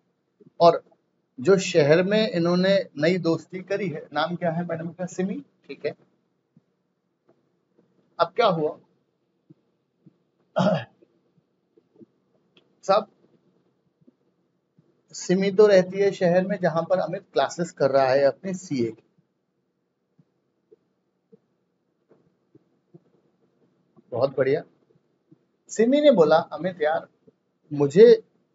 [SPEAKER 1] और जो शहर में इन्होंने नई दोस्ती करी है नाम क्या है मैडम का, सिमी। ठीक है, अब क्या हुआ साहब, सिमी तो रहती है शहर में जहां पर अमित क्लासेस कर रहा है अपने सीए की। बहुत बढ़िया। सिमी ने बोला अमित यार मुझे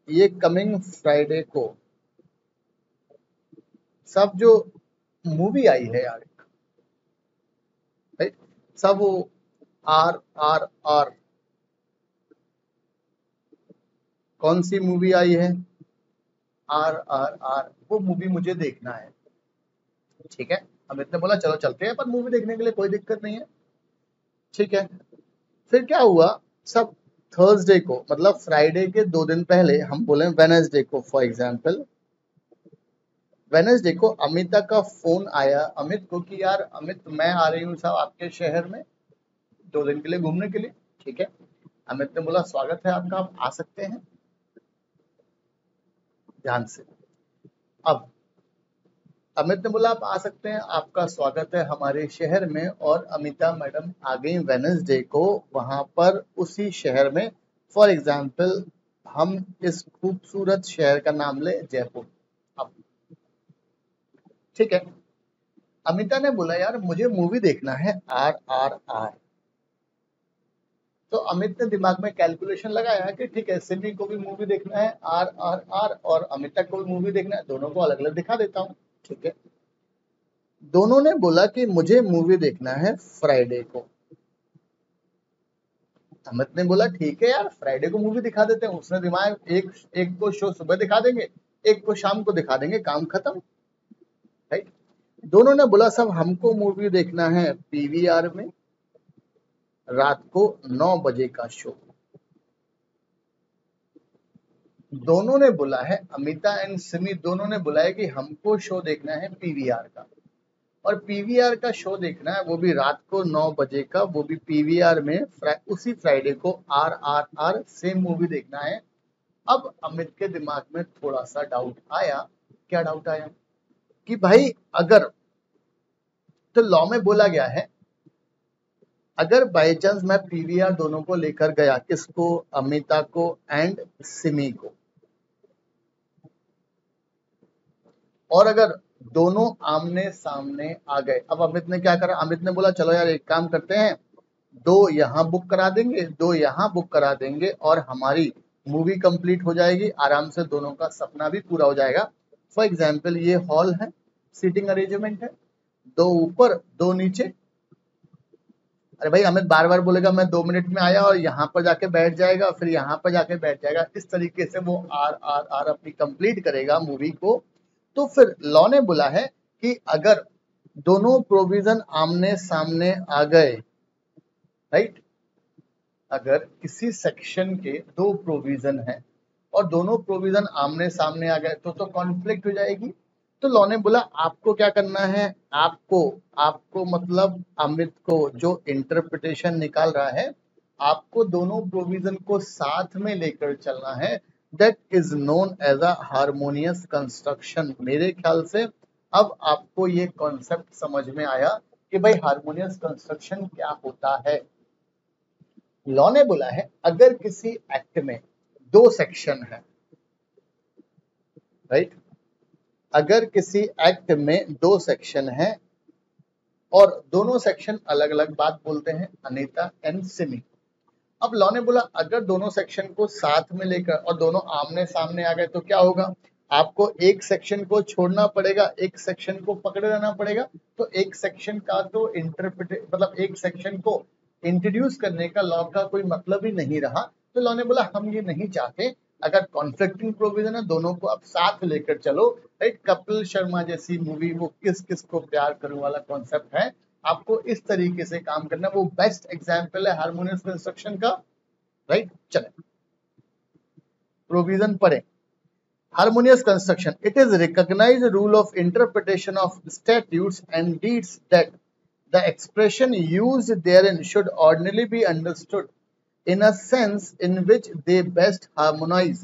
[SPEAKER 1] ये कमिंग फ्राइडे को सब जो मूवी आई है यार, राइट, सब वो आर आर आर, कौन सी मूवी आई है, आर आर आर, वो मूवी मुझे देखना है। ठीक है, अमित ने बोला चलो चलते हैं पर मूवी देखने के लिए, कोई दिक्कत नहीं है। ठीक है, फिर क्या हुआ सब, थर्सडे को मतलब फ्राइडे के 2 दिन पहले, हम बोले वेनसडे को फॉर एग्जांपल, वेनसडे को अमिता का फोन आया अमित को कि यार अमित मैं आ रही हूँ साहब आपके शहर में 2 दिन के लिए घूमने के लिए। ठीक है, अमित ने बोला स्वागत है आपका, आप आ सकते हैं। ध्यान से, अब अमित ने बोला आप आ सकते हैं, आपका स्वागत है हमारे शहर में, और अमिता मैडम आ गई वेनसडे को वहां पर उसी शहर में। फॉर एग्जाम्पल हम इस खूबसूरत शहर का नाम ले जयपुर। अब ठीक है, अमिता ने बोला यार मुझे मूवी देखना है आर आर आर। तो अमित ने दिमाग में कैलकुलेशन लगाया कि ठीक है सिमी को भी मूवी देखना है आर आर आर, और अमिता को भी मूवी देखना है, दोनों को अलग अलग दिखा देता हूँ। ठीक है, दोनों ने बोला कि मुझे मूवी देखना है फ्राइडे को। अमित ने बोला ठीक है यार फ्राइडे को मूवी दिखा देते हैं। उसने दिमाग, एक एक को शो सुबह दिखा देंगे, एक को शाम को दिखा देंगे, काम खत्म, राइट। दोनों ने बोला सब हमको मूवी देखना है पीवीआर में रात को 9 बजे का शो। दोनों ने बोला है, अमिता एंड सिमी दोनों ने बोला है कि हमको शो देखना है पीवीआर का, और पीवीआर का शो देखना है वो भी रात को 9 बजे का, वो भी पीवीआर में उसी फ्राइडे को R R R same movie देखना है। अब अमित के दिमाग में थोड़ा सा डाउट आया। क्या डाउट आया कि भाई अगर, तो लॉ में बोला गया है अगर बाई चांस मैं पीवीआर दोनों को लेकर गया, किसको, अमिता को एंड सिमी को, और अगर दोनों आमने सामने आ गए, अब अमित ने क्या करा, अमित ने बोला चलो यार एक काम करते हैं, 2 यहाँ बुक करा देंगे, 2 यहाँ बुक करा देंगे, और हमारी मूवी कंप्लीट हो जाएगी, आराम से दोनों का सपना भी पूरा हो जाएगा। फॉर एग्जाम्पल ये हॉल है, सीटिंग अरेंजमेंट है, 2 ऊपर 2 नीचे। अरे भाई अमित बार बार बोलेगा मैं 2 मिनट में आया, और यहाँ पर जाके बैठ जाएगा, फिर यहाँ पर जाके बैठ जाएगा, इस तरीके से वो आर आर आर अपनी कंप्लीट करेगा मूवी को। तो फिर लॉ ने बोला है कि अगर दोनों प्रोविजन आमने सामने आ गए, राइट, अगर किसी सेक्शन के 2 प्रोविजन है और दोनों प्रोविजन आमने सामने आ गए तो कॉन्फ्लिक्ट हो जाएगी। तो लॉ ने बोला आपको क्या करना है, आपको आपको मतलब अमित को जो इंटरप्रिटेशन निकाल रहा है, आपको दोनों प्रोविजन को साथ में लेकर चलना है। That is known as a harmonious construction. मेरे ख्याल से अब आपको ये कॉन्सेप्ट समझ में आया कि भाई हार्मोनियस कंस्ट्रक्शन क्या होता है। लॉ ने बोला है अगर किसी एक्ट में 2 सेक्शन है, राइट, अगर किसी एक्ट में 2 सेक्शन है और दोनों सेक्शन अलग अलग बात बोलते हैं, अनीता एंड सिमी। अब लॉ ने बोला अगर दोनों सेक्शन को साथ में लेकर और दोनों आमने सामने आ गए तो क्या होगा, आपको एक सेक्शन को छोड़ना पड़ेगा, एक सेक्शन को पकड़े रहना पड़ेगा। तो एक सेक्शन का तो मतलब एक सेक्शन को इंट्रोड्यूस करने का लॉ का कोई मतलब ही नहीं रहा। तो लॉ ने बोला हम ये नहीं चाहते, अगर कॉन्फ्लिक्टिंग प्रोविजन है दोनों को आप साथ लेकर चलो, राइट। कपिल शर्मा जैसी मूवी, वो किस किस को प्यार करूं वाला कॉन्सेप्ट है, आपको इस तरीके से काम करना, वो बेस्ट एग्जाम्पल है हार्मोनियस कंस्ट्रक्शन का, राइट। चले प्रोविजन पढ़े। Harmonious construction. It is a recognized rule of interpretation of statutes and deeds that the expression used therein should ordinarily be understood in a sense in which they best harmonize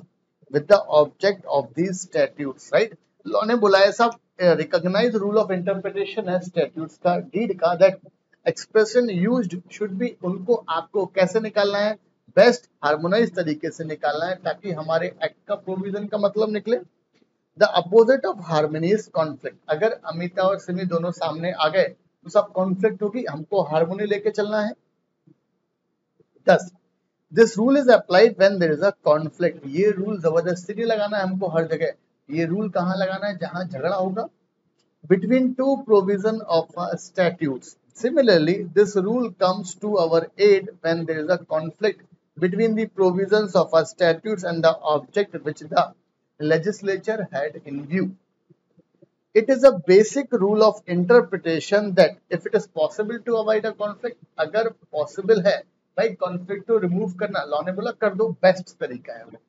[SPEAKER 1] with the object of these statutes, right? Law ने बोला है सब recognise rule of interpretation है statutes का, deed का, that expression used should be, उनको आपको कैसे निकालना है, बेस्ट हार्मोनाइज तरीके से निकालना है ताकि हमारे एक्ट का प्रोविजन का मतलब निकले। The opposite of harmony is conflict. अगर अमिता और सिमी दोनों सामने आ गए तो सब कॉन्फ्लिक्ट होगी, हमको हार्मोनी लेके चलना है। 10 this rule is applied when there is a conflict. ये रूल जबरदस्ती नहीं लगाना है हमको हर जगह, ये रूल कहाँ लगाना है, जहां झगड़ा होगा between two provision of statutes. Similarly, this rule comes to our aid when there is a conflict between the provisions of our statutes and the object which the legislature had in view. It is a basic rule of interpretation that if it is possible to avoid a conflict, अगर possible है भाई conflict को remove करना, law ने बोला कर दो, best तरीका है वो।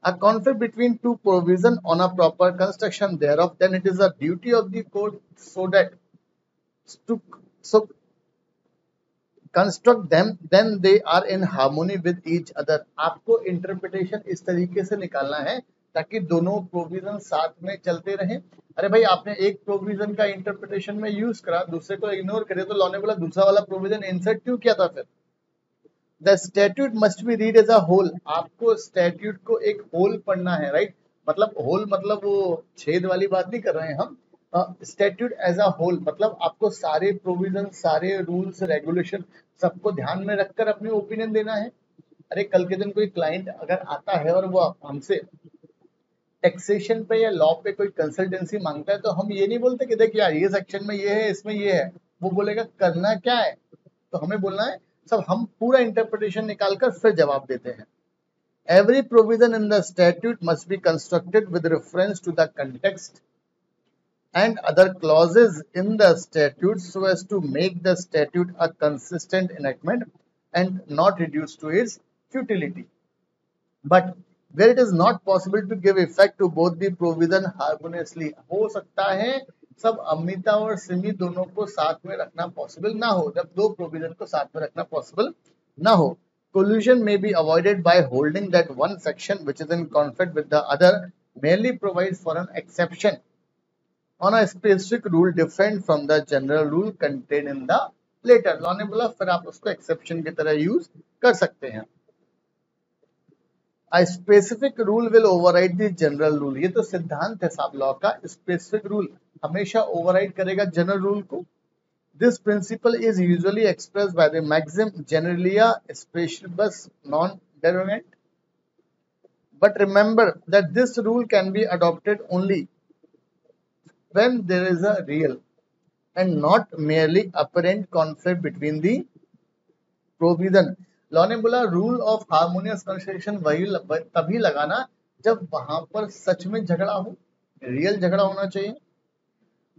[SPEAKER 1] A conflict between two provision on a proper construction thereof, then it is a duty of the court so that so construct them, then they are in harmony with each other. आपको interpretation इस तरीके से निकालना है ताकि दोनों provision साथ में चलते रहें। अरे भाई आपने एक प्रोविजन का इंटरप्रिटेशन में यूज करा, दूसरे को इग्नोर करे, तो लॉ ने बोला दूसरा वाला प्रोविजन इंसर्ट क्यों किया था फिर। The statute must be read as a whole. आपको स्टैट्यूट को एक होल पढ़ना है, राइट। मतलब होल मतलब वो छेद वाली बात नहीं कर रहे हैं हम, स्टैट्यूट एज अ होल मतलब आपको सारे प्रोविजन, सारे रूल्स, रेगुलेशन सबको ध्यान में रखकर अपनी ओपिनियन देना है। अरे कल के दिन कोई क्लाइंट अगर आता है और वो हमसे टैक्सेशन पे या लॉ पे कोई कंसल्टेंसी मांगता है, तो हम ये नहीं बोलते कि देख यार ये सेक्शन में ये है, इसमें ये है। वो बोलेगा करना क्या है, तो हमें बोलना है सब, हम पूरा इंटरप्रिटेशन निकालकर फिर जवाब देते हैं। Every provision in the statute must be constructed with reference to the context and other clauses in the statute so as to make the statute a consistent enactment and not reduce to its futility. But where it is not possible to give effect to both the provision harmoniously, हो सकता है सब अमिता और सिमी दोनों को साथ में रखना पॉसिबल ना हो, जब दो प्रोविजन को साथ में रखना पॉसिबल ना हो। Collusion may be avoided by holding that one section which is in conflict with the other merely provides for an exception on a specific rule different from the general rule contained in the later. Law ने बोला फिर आप उसको exception की तरह use कर सकते हैं। A specific rule will override the general rule. ये तो सिद्धांत है साहब लॉ का, स्पेसिफिक रूल हमेशा ओवरराइड करेगा जनरल रूल को। This principle is usually expressed by the maxim generalia specialibus non derogant. But remember that this rule can be adopted only when there is a real and not merely apparent conflict between the provision. Law ने बोला rule of harmonious construction वही तभी लगाना जब वहां पर सच में झगड़ा हो, रियल झगड़ा होना चाहिए।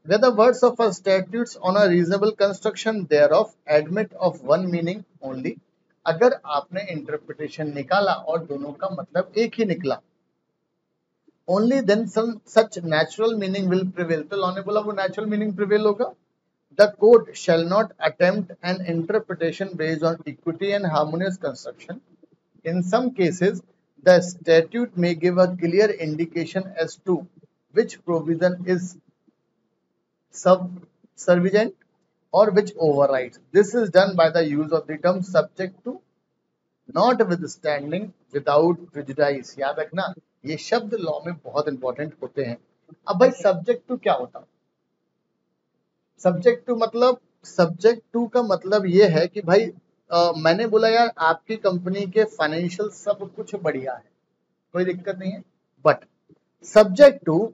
[SPEAKER 1] Where the words of a statutes on a reasonable construction thereof admit of one meaning only. अगर आपने इंटरप्रिटेशन निकाला और दोनों का मतलब एक ही निकला, only then some such natural meaning will prevail. तो लॉ ने बोला वो नेचुरल मीनिंग प्रिवेल होगा। The court shall not attempt an interpretation based on equity and harmonious construction. In some cases, the statute may give a clear indication as to which provision is subservient or which overrides. This is done by the use of the term subject to, notwithstanding, without prejudice. याद रखना ये शब्द law में बहुत important होते हैं। अब भाई सब्जेक्ट टू क्या होता है? सब्जेक्ट टू मतलब, सब्जेक्ट टू का मतलब ये है कि भाई मैंने बोला यार आपकी कंपनी के फाइनेंशियल सब कुछ बढ़िया है, कोई दिक्कत नहीं है, बट सब्जेक्ट टू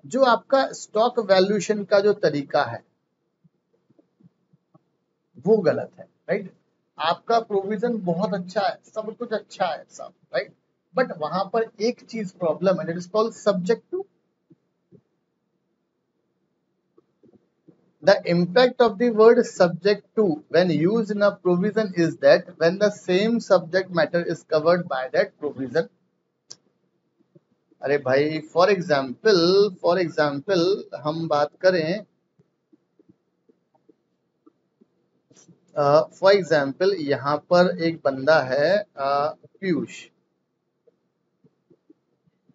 [SPEAKER 1] जो आपका स्टॉक वैल्यूएशन का जो तरीका है वो गलत है, राइट। आपका प्रोविजन बहुत अच्छा है, सब कुछ अच्छा है सब, राइट, बट वहां पर एक चीज प्रॉब्लम है, that is called subject to. The impact of the word subject to when used in a provision is that when the same subject matter is covered by that provision. अरे भाई for example हम बात करें, for example यहाँ पर एक बंदा है पीयूष.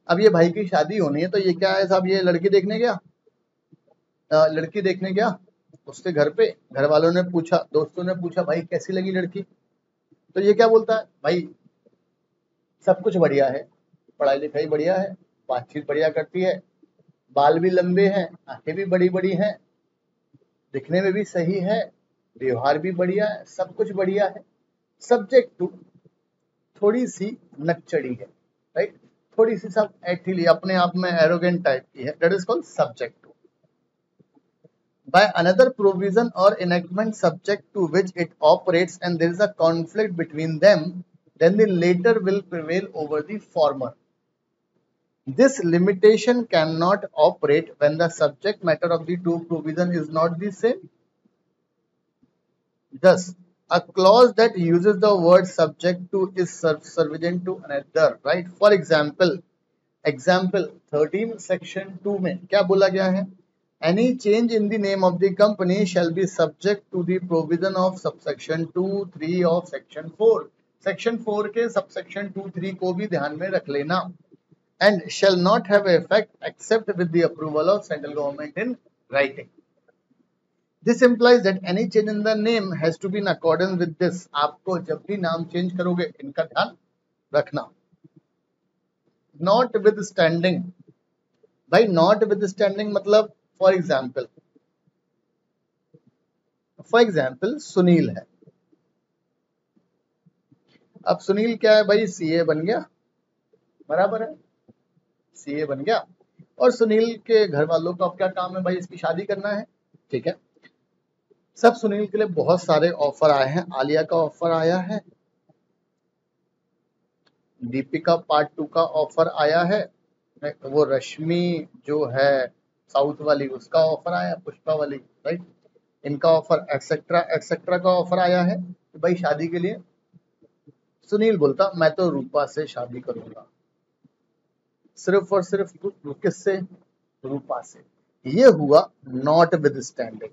[SPEAKER 1] अब ये भाई की शादी होनी है, तो ये क्या है साहब, ये लड़की देखने गया, लड़की देखने गया उसके घर पे, घर वालों ने पूछा, दोस्तों ने पूछा भाई कैसी लगी लड़की, तो ये क्या बोलता है, भाई सब कुछ बढ़िया है, पढ़ाई लिखाई बढ़िया है, बातचीत बढ़िया करती है, बाल भी लंबे हैं, आंखें भी बड़ी बड़ी हैं, दिखने में भी सही है, व्यवहार भी बढ़िया है, सब कुछ बढ़िया है. सब्जेक्ट टू थोड़ी सी नकचड़ी है, राइट, थोड़ी सी सब ऐठीली, अपने आप में एरोगेंट टाइप की है, that is called subject to. By another provision or enactment subject to which it operates and there is a conflict between them, then the latter will prevail over the former. This limitation cannot operate when the subject matter of the two provision is not the same. Thus, a clause that uses the word subject to is subservient to another, right? For example 13 section 2 में क्या बोला गया है, any change in the name of the company shall be subject to the provision of subsection 2, 3 of section 4. section 4 के subsection 2, 3 को भी ध्यान में रख लेना. And shall not have effect except with the approval of central government in writing. This implies that any change in the name has to be in accordance with this. आपको जब भी नाम चेंज करोगे इनका ध्यान रखना. Notwithstanding, भाई notwithstanding मतलब फॉर एग्जाम्पल सुनील है. अब सुनील क्या है भाई, सीए बन गया, बराबर है, सीए बन गया, और सुनील के घर वालों का अब क्या काम है भाई, इसकी शादी करना है, ठीक है. सब सुनील के लिए बहुत सारे ऑफर आए हैं, आलिया का ऑफर आया है, दीपिका पार्ट 2 का ऑफर आया है, वो रश्मि जो है साउथ वाली उसका ऑफर आया, पुष्पा वाली, राइट, इनका ऑफर एक्सेट्रा एक्सेट्रा का ऑफर आया है कि भाई शादी के लिए. सुनील बोलता मैं तो रूपा से शादी करूंगा, सिर्फ और सिर्फ किससे, रूपा से. ये हुआ नॉट विद स्टैंडिंग.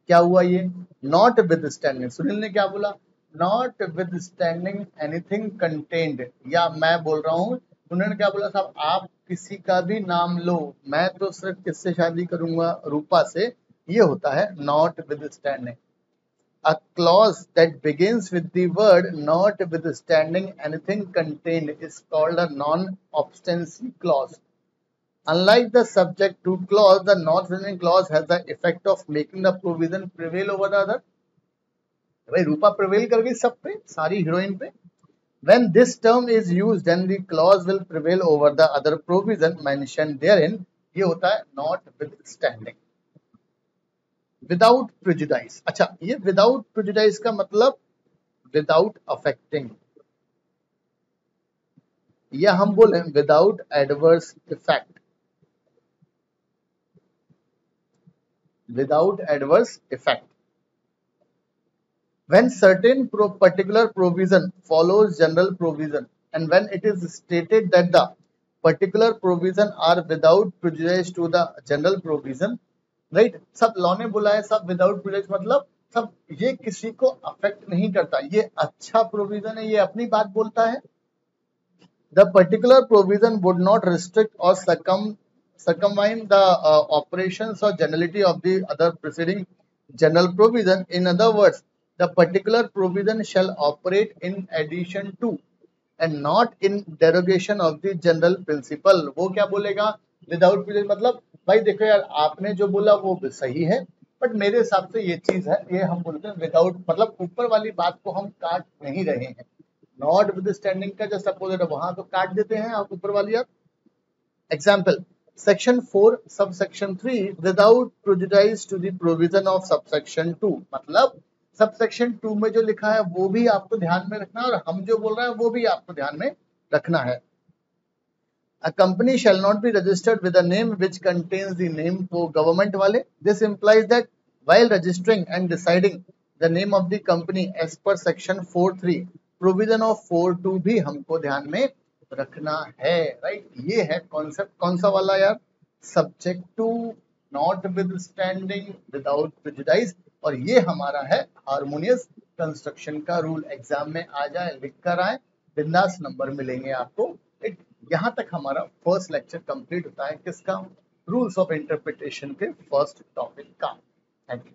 [SPEAKER 1] क्या हुआ ये, नॉट विद स्टैंडिंग. सुनील ने क्या बोला, not with standing anything contained, या मैं बोल रहा हूं, उन्होंने क्या बोला साहब, आप किसी का भी नाम लो, मैं तो सिर्फ किससे शादी करूंगा, रूपा से. ये होता है not with standing. A clause that begins with the word notwithstanding anything contained is called a non-obstancy clause. Unlike the subject to clause, the notwithstanding clause has the effect of making the provision prevail over the other. भाई रूपा prevail कर गई सब पे, सारी heroine पे. When this term is used, then the clause will prevail over the other provision mentioned therein. ये होता है notwithstanding. Without prejudice. अच्छा, ये विदाउट प्रेजुडाइस का मतलब विदाउट अफेक्टिंग, या हम बोले without adverse effect. Without adverse effect. When certain particular provision follows general provision and when it is stated that the particular provision are without prejudice to the general provision, right, सब law ने बोला है सब without prejudice, मतलब सब ये किसी को अफेक्ट नहीं करता, ये अच्छा प्रोविजन है, ये अपनी बात बोलता है. The particular provision would not restrict और circumvent the operations or generality of the other preceding general provision. In other words, the particular provision shall operate in addition to and not in derogation of the general principle. वो क्या बोलेगा, without prejudice मतलब भाई देखो यार आपने जो बोला वो सही है, बट मेरे हिसाब से ये चीज है, ये हम बोलते हैं विदाउट, मतलब ऊपर वाली बात को हम काट नहीं रहे हैं. नॉट विद स्टैंडिंग का जो सपोजिट है वहां तो काट देते हैं आप ऊपर वाली. आप example section 4 subsection 3 without prejudice to the provision of subsection 2, मतलब सबसेक्शन 2 में जो लिखा है वो भी आपको ध्यान में रखना है और हम जो बोल रहे हैं वो भी आपको ध्यान में रखना है। A company shall not be registered with a name which contains the name तो गवर्नमेंट वाले, this implies that while registering and deciding the name of the company as per section 4.3 provision of 4.2 भी हमको ध्यान में रखना है, right. ये है कॉन्सेप्ट, कौन सा वाला यार, subject to notwithstanding without prejudice, और ये हमारा है हार्मोनियस कंस्ट्रक्शन का रूल। एग्जाम में आ जाए, लिख कर आए, बिंदास नंबर मिलेंगे आपको। यहाँ तक हमारा फर्स्ट लेक्चर कंप्लीट होता है किसका, रूल्स ऑफ इंटरप्रिटेशन के फर्स्ट टॉपिक का। Thank you.